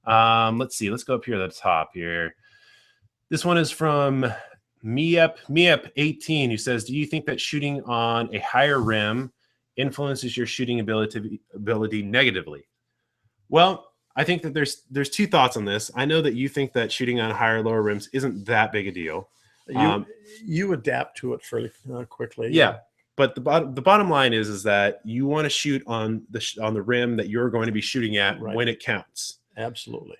Let's see. Let's go up here at the top here. This one is from Miep 18, who says, do you think that shooting on a higher rim influences your shooting ability negatively? Well, I think that there's 2 thoughts on this. I know that you think that shooting on higher lower rims isn't that big a deal. You adapt to it fairly quickly. Yeah. But the bottom line is that you want to shoot on the rim that you're going to be shooting at when it counts. Absolutely.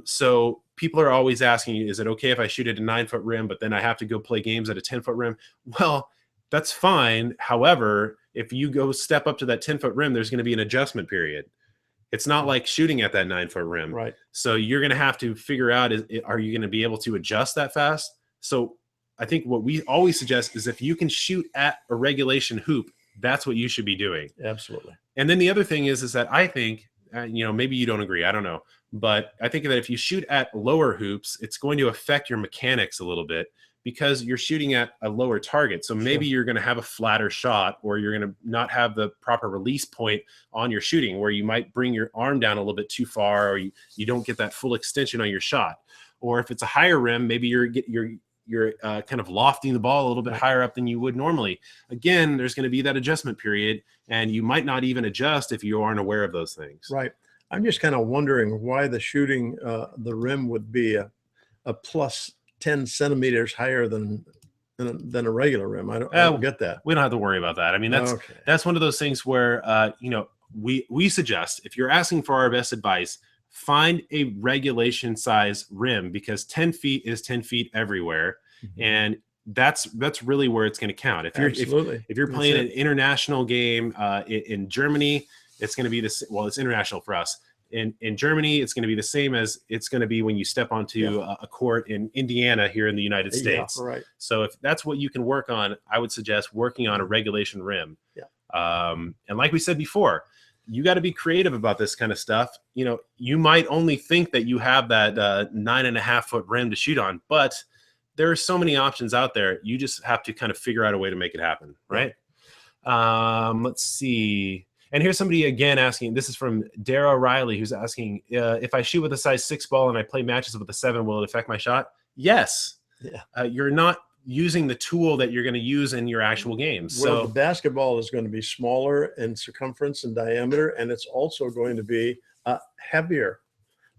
So people are always asking you, is it okay if I shoot at a 9-foot rim, but then I have to go play games at a 10-foot rim? Well, that's fine. However, if you go step up to that 10-foot rim, there's going to be an adjustment period. It's not like shooting at that 9-foot rim. Right. So you're going to have to figure out, are you going to be able to adjust that fast? So I think what we always suggest is if you can shoot at a regulation hoop, that's what you should be doing. Absolutely. And then the other thing is that I think, maybe you don't agree, I don't know, but I think that if you shoot at lower hoops, it's going to affect your mechanics a little bit because you're shooting at a lower target. So maybe you're going to have a flatter shot, or you're going to not have the proper release point on your shooting, where you might bring your arm down a little bit too far, or you don't get that full extension on your shot. Or if it's a higher rim, maybe you're kind of lofting the ball a little bit higher up than you would normally. Again, there's going to be that adjustment period, and you might not even adjust if you aren't aware of those things. Right. I'm just kind of wondering why the shooting the rim would be a plus 10 centimeters higher than a regular rim. I don't get that. We don't have to worry about that. I mean, that's one of those things where we suggest, if you're asking for our best advice, find a regulation size rim, because 10 feet is 10 feet everywhere. And that's really where it's going to count. If you're playing an international game in Germany, it's going to be this. Well, it's international for us. In Germany, it's going to be the same as it's going to be when you step onto a court in Indiana here in the United States. Right. So if that's what you can work on, I would suggest working on a regulation rim. And like we said before, you got to be creative about this kind of stuff. You might only think that you have that 9.5-foot rim to shoot on, but there are so many options out there. You just have to kind of figure out a way to make it happen, right? Let's see. And here's somebody again asking, this is from Dara Riley, who's asking, if I shoot with a size 6 ball and I play matches with a 7, will it affect my shot? Yes. You're not using the tool that you're going to use in your actual games. Well, the basketball is going to be smaller in circumference and diameter, and it's also going to be heavier,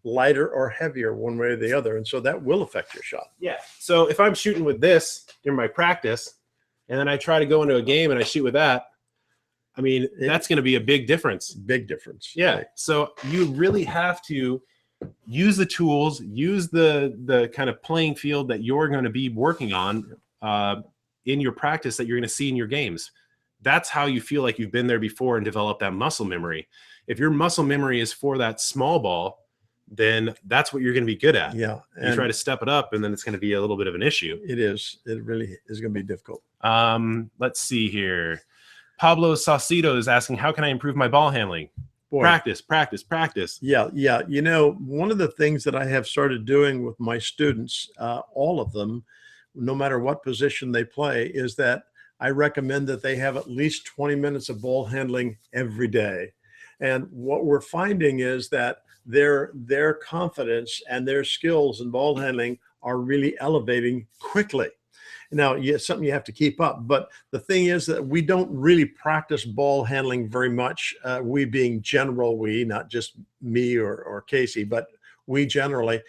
lighter or heavier, one way or the other. And so that will affect your shot. Yeah. So if I'm shooting with this during my practice, and then I try to go into a game and I shoot with that, I mean, that's going to be a big difference. Big difference. Yeah. Right. So you really have to use the tools, use the kind of playing field that you're going to be working on in your practice that you're going to see in your games. That's how you feel like you've been there before and develop that muscle memory. If your muscle memory is for that small ball, then that's what you're going to be good at. Yeah. You try to step it up, and then it's going to be a little bit of an issue. It is. It really is going to be difficult. Let's see here. Pablo Saucedo is asking, how can I improve my ball handling? Boy. Practice. Yeah. You know, one of the things that I have started doing with my students, all of them, no matter what position they play, is that I recommend that they have at least 20 minutes of ball handling every day. And what we're finding is that their confidence and their skills in ball handling are really elevating quickly. Now, it's something you have to keep up. But the thing is that we don't really practice ball handling very much. We being general, not just me or Casey, but we generally,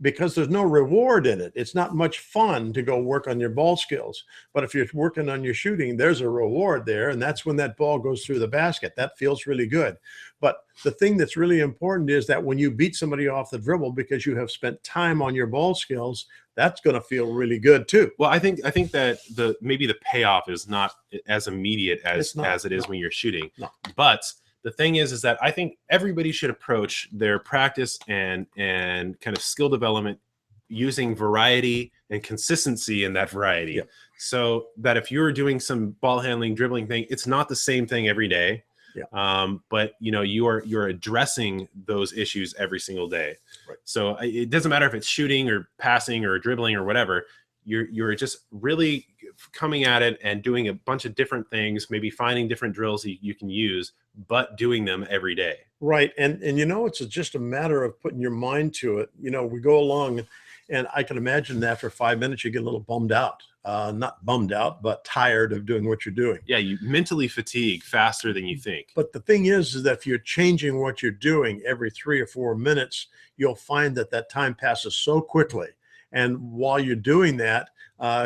because there's no reward in it. It's not much fun to go work on your ball skills. But if you're working on your shooting, there's a reward there. And that's when that ball goes through the basket. That feels really good. But the thing that's really important is that when you beat somebody off the dribble because you have spent time on your ball skills, that's going to feel really good too. Well, I think that maybe the payoff is not as immediate as it is when you're shooting. No. But the thing is that I think everybody should approach their practice and kind of skill development using variety and consistency in that variety. Yeah. So that if you're doing some ball handling, dribbling thing, it's not the same thing every day. Yeah. But you're addressing those issues every single day. Right. So it doesn't matter if it's shooting or passing or dribbling or whatever. You're just really coming at it and doing a bunch of different things, maybe finding different drills you can use, but doing them every day. Right. And you know, it's just a matter of putting your mind to it. You know, we go along, and I can imagine that after 5 minutes, you get a little bummed out. Not bummed out, but tired of doing what you're doing. Yeah, you mentally fatigue faster than you think. But the thing is that if you're changing what you're doing every 3 or 4 minutes, you'll find that time passes so quickly. And while you're doing that,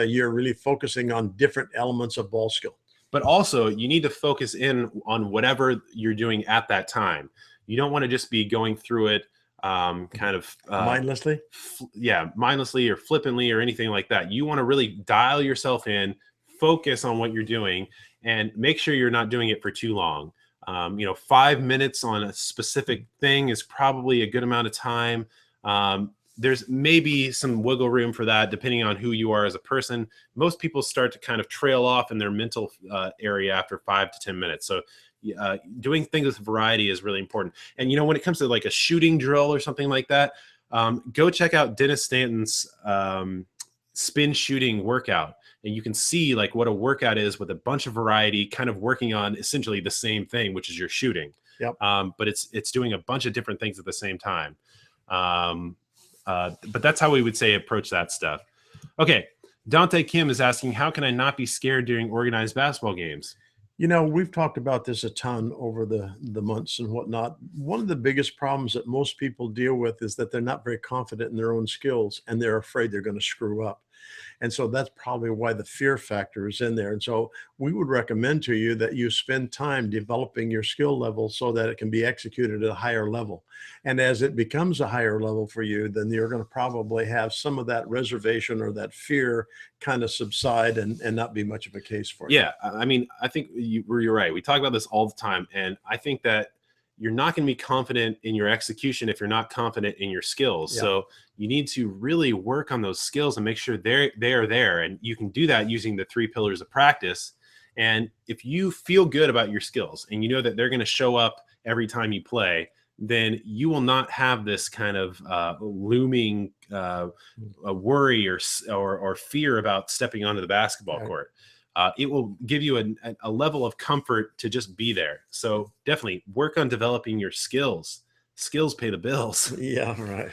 you're really focusing on different elements of ball skill. But also, you need to focus in on whatever you're doing at that time. You don't want to just be going through it mindlessly. Mindlessly or flippantly or anything like that. You want to really dial yourself in, focus on what you're doing, and make sure you're not doing it for too long. 5 minutes on a specific thing is probably a good amount of time. There's maybe some wiggle room for that depending on who you are as a person. Most people start to kind of trail off in their mental area after 5 to 10 minutes. So doing things with variety is really important. And, when it comes to like a shooting drill or something like that, go check out Dennis Stanton's spin shooting workout. And you can see like what a workout is with a bunch of variety, kind of working on essentially the same thing, which is your shooting. Yep. But it's doing a bunch of different things at the same time. But that's how we would say approach that stuff. Okay. Dante Kim is asking, how can I not be scared during organized basketball games? We've talked about this a ton over the months and whatnot. One of the biggest problems that most people deal with is that they're not very confident in their own skills, and they're afraid they're going to screw up. And so that's probably why the fear factor is in there. And so we would recommend to you that you spend time developing your skill level so that it can be executed at a higher level. And as it becomes a higher level for you, then you're going to probably have some of that reservation or that fear kind of subside and not be much of a case for you. Yeah. I mean, I think you're right. We talk about this all the time. And I think that you're not going to be confident in your execution if you're not confident in your skills. Yeah. So you need to really work on those skills and make sure they are there. And you can do that using the 3 pillars of practice. And if you feel good about your skills and you know that they're going to show up every time you play, then you will not have this kind of looming worry or fear about stepping onto the basketball court. It will give you a level of comfort to just be there. So definitely work on developing your skills. Skills pay the bills. Yeah, right.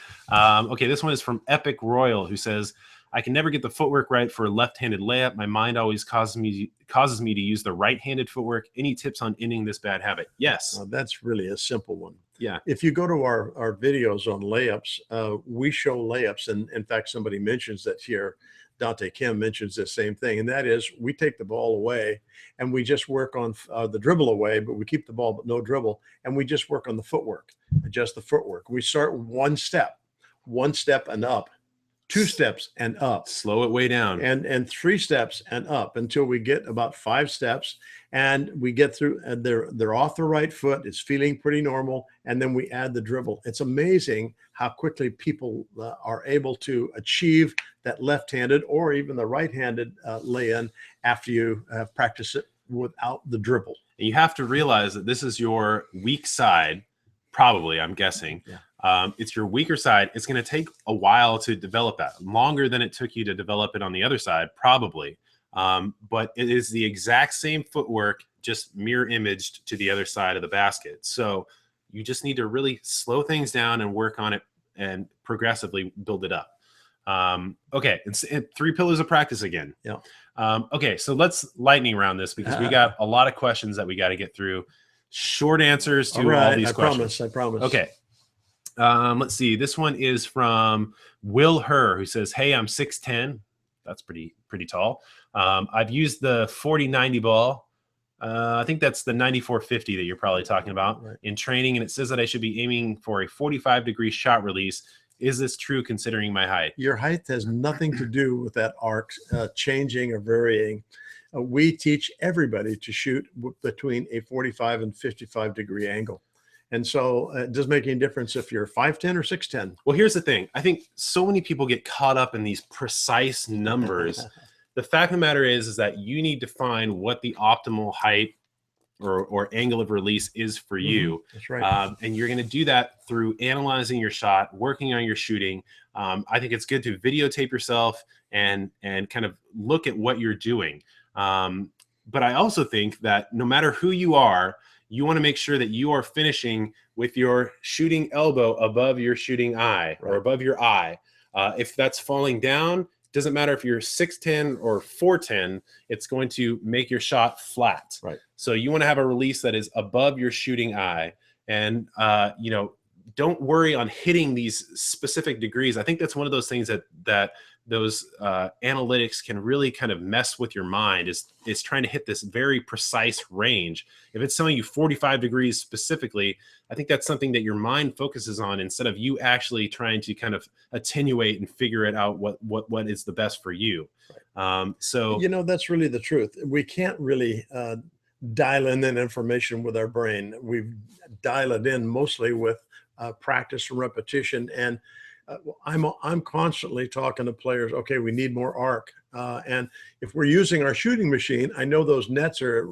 Okay, this one is from Epic Royal, who says, I can never get the footwork right for a left-handed layup. My mind always causes me to use the right-handed footwork. Any tips on ending this bad habit? Yes. That's really a simple one. Yeah. If you go to our videos on layups, we show layups. And in fact, somebody mentions that here. Dante Kim mentions the same thing, and that is we take the ball away and we just work on the dribble away, but we keep the ball but no dribble, and we just work on the footwork, adjust the footwork. We start one step and up, 2 steps and up, Slow it way down. and 3 steps and up until we get about 5 steps, and we get through, and they're off the right foot. It's feeling pretty normal, and then we add the dribble. It's amazing how quickly people are able to achieve that left-handed or even the right-handed lay-in after you practice it without the dribble. And you have to realize that this is your weak side, probably, I'm guessing. Yeah. It's your weaker side. It's going to take a while to develop that, longer than it took you to develop it on the other side, probably. But it is the exact same footwork, just mirror imaged to the other side of the basket. So you just need to really slow things down and work on it and progressively build it up. Okay, it's 3 pillars of practice again. Yeah. Okay, so let's lightning round this because we got a lot of questions that we got to get through. Short answers to all these questions. I promise. Okay. Let's see. This one is from Will Herr, who says, "Hey, I'm 6'10". That's pretty tall. I've used the 40-90 ball. I think that's the 94-50 that you're probably talking about in training, and it says that I should be aiming for a 45-degree shot release. Is this true considering my height?" Your height has nothing to do with that arc changing or varying. We teach everybody to shoot between a 45 and 55-degree angle. And so it doesn't make any difference if you're 5'10 or 6'10. Well, here's the thing. I think so many people get caught up in these precise numbers. The fact of the matter is that you need to find what the optimal height or angle of release is for you. That's right. And you're going to do that through analyzing your shot, working on your shooting. I think it's good to videotape yourself and kind of look at what you're doing. But I also think that no matter who you are, you want to make sure that you are finishing with your shooting elbow above your shooting eye or above your eye. If that's falling down, doesn't matter if you're 6'10 or 4'10, it's going to make your shot flat. Right. So you want to have a release that is above your shooting eye. And, don't worry on hitting these specific degrees. I think that's one of those things that those analytics can really kind of mess with your mind is trying to hit this very precise range. If it's telling you 45 degrees specifically, I think that's something that your mind focuses on instead of you actually trying to kind of attenuate and figure it out what is the best for you. So, that's really the truth. We can't really dial in that information with our brain. We dial it in mostly with practice and repetition. And I'm constantly talking to players. Okay, we need more arc. And if we're using our shooting machine, I know those nets are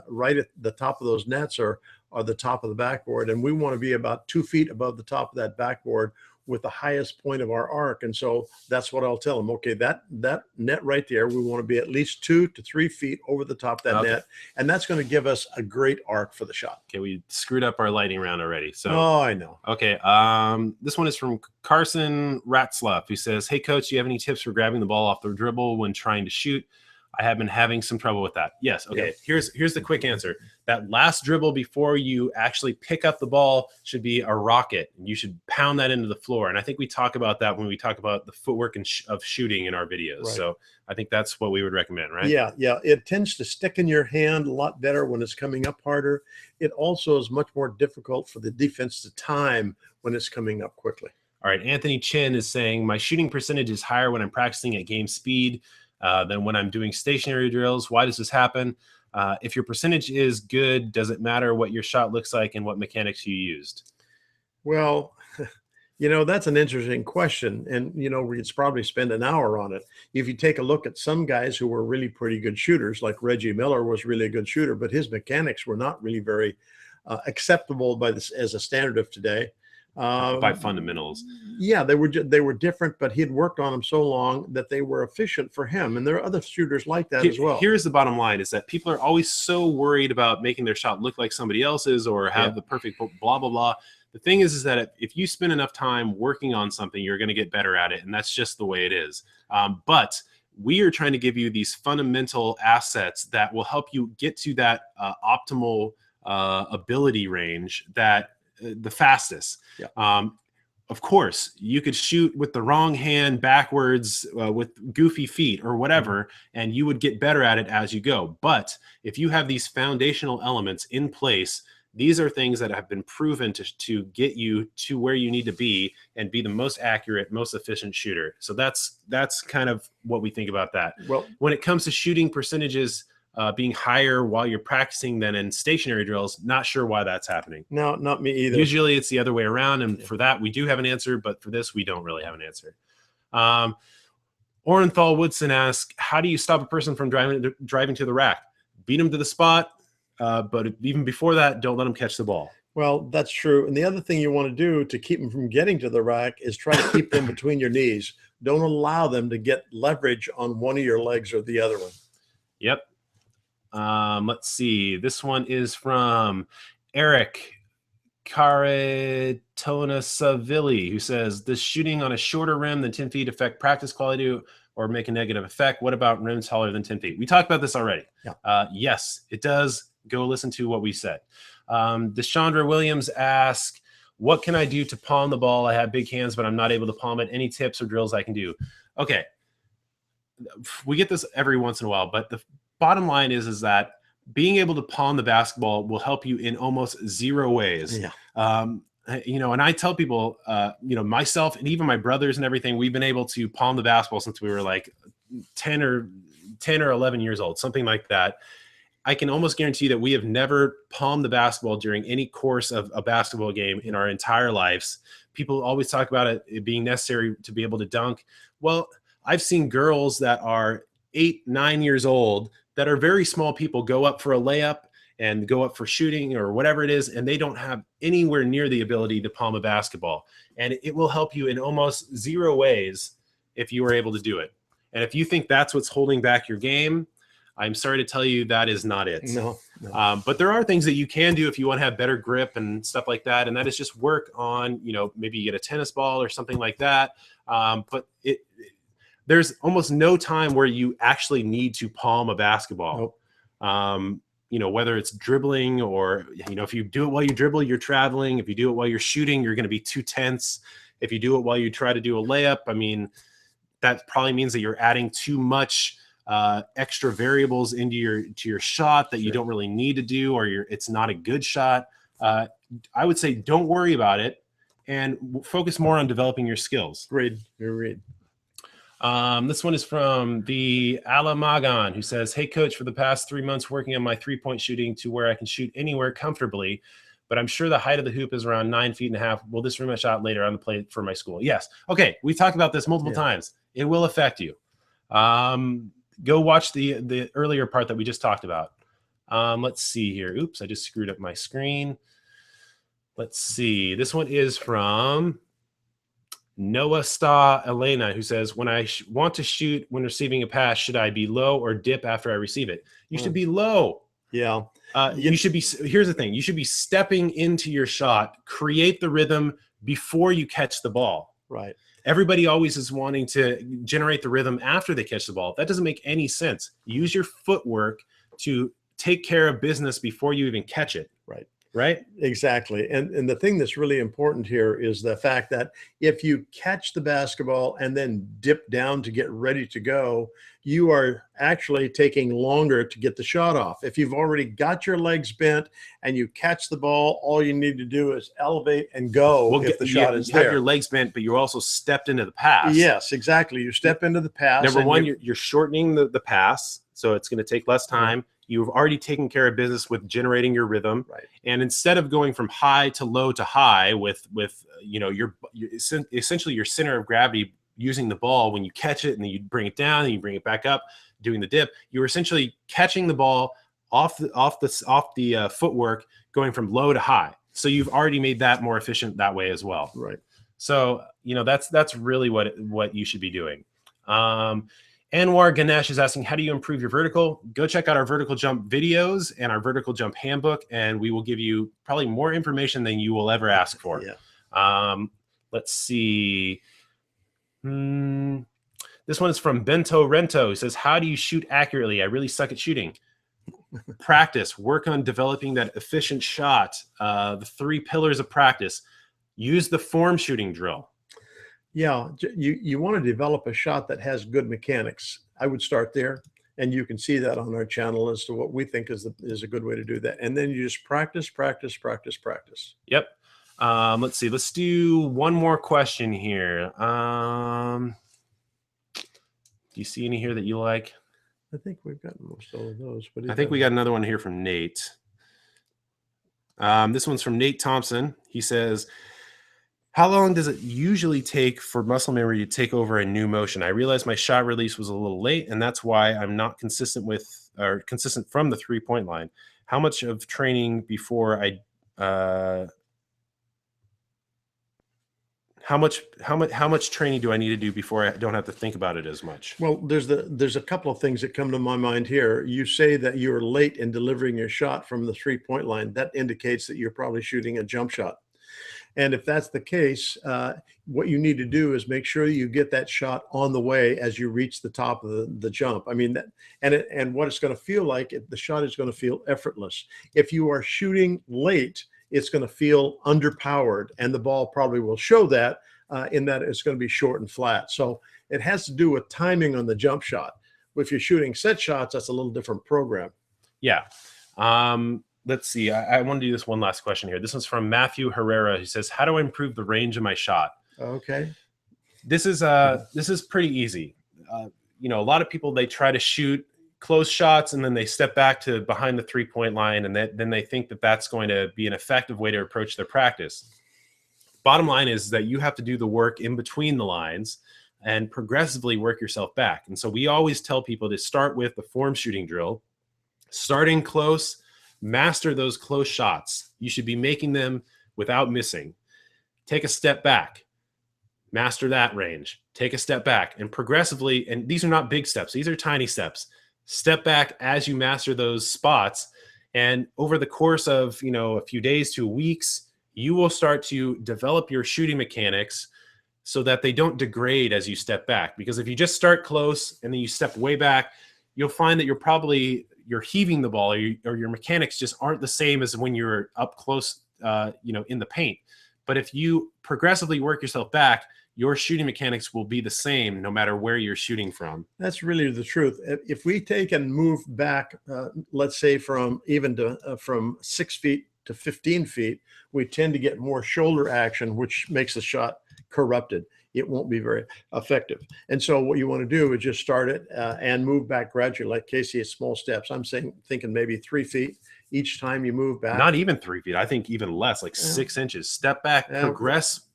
right at the top of those nets are the top of the backboard. And we want to be about 2 feet above the top of that backboard with the highest point of our arc. And so that's what I'll tell them. Okay, that net right there, we want to be at least 2 to 3 feet over the top of that net. And that's going to give us a great arc for the shot. Okay, we screwed up our lightning round already. So I know. Okay, this one is from Carson Ratzlaff, who says, "Hey, coach, do you have any tips for grabbing the ball off the dribble when trying to shoot? I have been having some trouble with that." Yes. Okay. Yep. Here's the quick answer. That last dribble before you actually pick up the ball should be a rocket. You should pound that into the floor. And I think we talk about that when we talk about the footwork of shooting in our videos. Right. So I think that's what we would recommend, right? Yeah. It tends to stick in your hand a lot better when it's coming up harder. It also is much more difficult for the defense to time when it's coming up quickly. All right. Anthony Chin is saying, "My shooting percentage is higher when I'm practicing at game speed than when I'm doing stationary drills. Why does this happen? If your percentage is good, does it matter what your shot looks like and what mechanics you used?" Well, that's an interesting question. And, we could probably spend an hour on it. If you take a look at some guys who were really pretty good shooters, like Reggie Miller was really a good shooter, but his mechanics were not really very acceptable as a standard of today. By fundamentals. Yeah, they were different, but he had worked on them so long that they were efficient for him. And there are other shooters like that as well. Here's the bottom line is that people are always so worried about making their shot look like somebody else's or have the perfect blah, blah, blah. The thing is that if you spend enough time working on something, you're going to get better at it. And that's just the way it is. But we are trying to give you these fundamental assets that will help you get to that optimal ability range that the fastest. Of course, you could shoot with the wrong hand backwards with goofy feet or whatever, and you would get better at it as you go. But if you have these foundational elements in place, These are things that have been proven to get you to where you need to be and be the most accurate, most efficient shooter. So that's kind of what we think about that. Well, when it comes to shooting percentages being higher while you're practicing than in stationary drills, not sure why that's happening. No, not me either. Usually it's the other way around. And for that, we do have an answer, but for this, we don't really have an answer. Orenthal Woodson asks, how do you stop a person from driving to the rack? Beat them to the spot. But even before that, don't let them catch the ball. Well, that's true. And the other thing you want to do to keep them from getting to the rack is try to keep them between your knees. Don't allow them to get leverage on one of your legs or the other one. Yep. Let's see. This one is from Eric Caritonasavili, who says, does shooting on a shorter rim than 10 feet affect practice quality or make a negative effect? What about rims taller than 10 feet? We talked about this already. Yeah. Yes, it does. Go listen to what we said. Deshandra Williams asks, what can I do to palm the ball? I have big hands, but I'm not able to palm it. Any tips or drills I can do? Okay. We get this every once in a while, but the bottom line is that being able to palm the basketball will help you in almost zero ways. Yeah. And I tell people, myself and even my brothers and everything, we've been able to palm the basketball since we were like 10 or 11 years old, something like that. I can almost guarantee that we have never palmed the basketball during any course of a basketball game in our entire lives. People always talk about it being necessary to be able to dunk. Well, I've seen girls that are 8, 9 years old that are very small people go up for a layup and go up for shooting or whatever it is, and they don't have anywhere near the ability to palm a basketball. And it will help you in almost zero ways if you are able to do it. And if you think that's what's holding back your game, I'm sorry to tell you that is not it. No. But there are things that you can do if you want to have better grip and stuff like that. And that is just work on, maybe you get a tennis ball or something like that. But there's almost no time where you actually need to palm a basketball. Nope. Whether it's dribbling or, if you do it while you dribble, you're traveling. If you do it while you're shooting, you're going to be too tense. If you do it while you try to do a layup, I mean, that probably means that you're adding too much extra variables into your shot that you don't really need to do, or it's not a good shot. I would say don't worry about it and focus more on developing your skills. Agreed. This one is from the Alamagan, who says, hey coach, for the past 3 months working on my 3-point shooting to where I can shoot anywhere comfortably, but I'm sure the height of the hoop is around 9.5 feet. Will this ruin my shot later on the play for my school? Yes. Okay. We talked about this multiple times. It will affect you. Go watch the earlier part that we just talked about. Let's see here. Oops, I just screwed up my screen. Let's see. This one is from Noah Sta Elena, who says, when I want to shoot when receiving a pass, should I be low or dip after I receive it? You should be low. Yeah. You should be, here's the thing. You should be stepping into your shot, create the rhythm before you catch the ball. Right. Everybody always is wanting to generate the rhythm after they catch the ball. That doesn't make any sense. Use your footwork to take care of business before you even catch it. Right? Exactly. And the thing that's really important here is the fact that if you catch the basketball and then dip down to get ready to go, you are actually taking longer to get the shot off. If you've already got your legs bent and you catch the ball, all you need to do is elevate and go if the shot is there. You have your legs bent, but you also stepped into the pass. Yes, exactly. You step into the pass. Number one, you're shortening the pass, so it's going to take less time. You've already taken care of business with generating your rhythm. Right. And instead of going from high to low to high with your essentially your center of gravity using the ball, when you catch it and then you bring it down and you bring it back up, doing the dip, you're essentially catching the ball off the footwork, going from low to high. So you've already made that more efficient that way as well. Right. So, that's really what you should be doing. Anwar Ganesh is asking, how do you improve your vertical? Go check out our vertical jump videos and our vertical jump handbook, and we will give you probably more information than you will ever ask for. Yeah. Let's see. This one is from Bento Rento, who says, how do you shoot accurately? I really suck at shooting. Practice. Work on developing that efficient shot. The 3 pillars of practice. Use the form shooting drill. Yeah, you want to develop a shot that has good mechanics. I would start there. And you can see that on our channel as to what we think is a good way to do that. And then you just practice, practice, practice, practice. Yep. Let's see. Let's do one more question here. Do you see any here that you like? I think we've gotten most all of those. But I think we got another one here from Nate. This one's from Nate Thompson. He says, how long does it usually take for muscle memory to take over a new motion? I realized my shot release was a little late, and that's why I'm not consistent from the 3-point line. How much of training before I how much training do I need to do before I don't have to think about it as much? Well, there's a couple of things that come to my mind here. You say that you're late in delivering your shot from the 3-point line. That indicates that you're probably shooting a jump shot. And if that's the case, what you need to do is make sure you get that shot on the way as you reach the top of the jump. I mean, and what it's going to feel like, the shot is going to feel effortless. If you are shooting late, it's going to feel underpowered, and the ball probably will show that in that it's going to be short and flat. So it has to do with timing on the jump shot. If you're shooting set shots, that's a little different program. Yeah. Let's see. I want to do this one last question here. This one's from Matthew Herrera. He says, how do I improve the range of my shot? Okay. This is pretty easy. You know, a lot of people, they try to shoot close shots and then they step back to behind the 3-point line, and then they think that that's going to be an effective way to approach their practice. Bottom line is that you have to do the work in between the lines and progressively work yourself back. And so we always tell people to start with the form shooting drill, starting close, master those close shots. You should be making them without missing. Take a step back, master that range, take a step back, and progressively, and these are not big steps, these are tiny steps. Step back as you master those spots. And over the course of, you know, a few days to weeks, you will start to develop your shooting mechanics so that they don't degrade as you step back. Because if you just start close and then you step way back, you'll find that you're heaving the ball, or your mechanics just aren't the same as when you're up close, you know, in the paint. But if you progressively work yourself back, your shooting mechanics will be the same no matter where you're shooting from. That's really the truth. If we take and move back, let's say from 6 feet to 15 feet, we tend to get more shoulder action, which makes the shot corrupted. It won't be very effective. And so what you want to do is just start it and move back gradually, like Casey, at small steps. I'm thinking maybe 3 feet each time you move back. Not even 3 feet. I think even less, like 6 inches. Step back,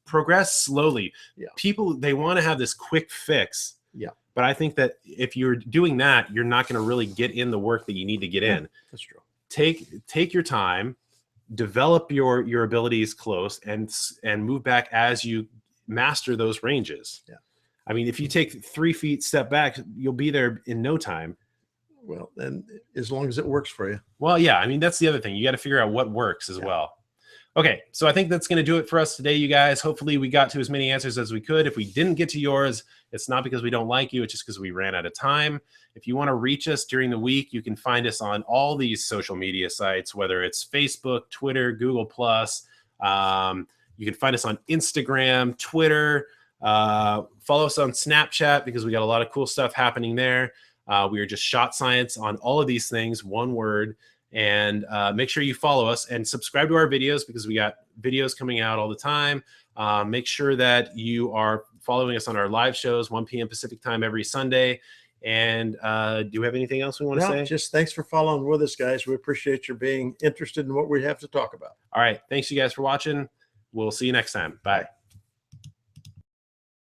progress slowly. Yeah. People, they want to have this quick fix. Yeah. But I think that if you're doing that, you're not going to really get in the work that you need to get in. That's true. Take your time, develop your abilities close, and move back as you master those ranges. Yeah. I mean, if you take 3 feet step back, you'll be there in no time. Well, and as long as it works for you. Well, yeah. I mean, that's the other thing. You got to figure out what works as well. Okay, so I think that's going to do it for us today, you guys. Hopefully we got to as many answers as we could. If we didn't get to yours, it's not because we don't like you. It's just because we ran out of time. If you want to reach us during the week, you can find us on all these social media sites, whether it's Facebook, Twitter, Google+. You can find us on Instagram, Twitter. Follow us on Snapchat because we got a lot of cool stuff happening there. We are just Shot Science on all of these things, one word. And make sure you follow us and subscribe to our videos because we got videos coming out all the time. Make sure that you are following us on our live shows, 1 p.m. Pacific time every Sunday. And do you have anything else we want to say? Just thanks for following with us, guys. We appreciate your being interested in what we have to talk about. All right. Thanks, you guys, for watching. We'll see you next time. Bye.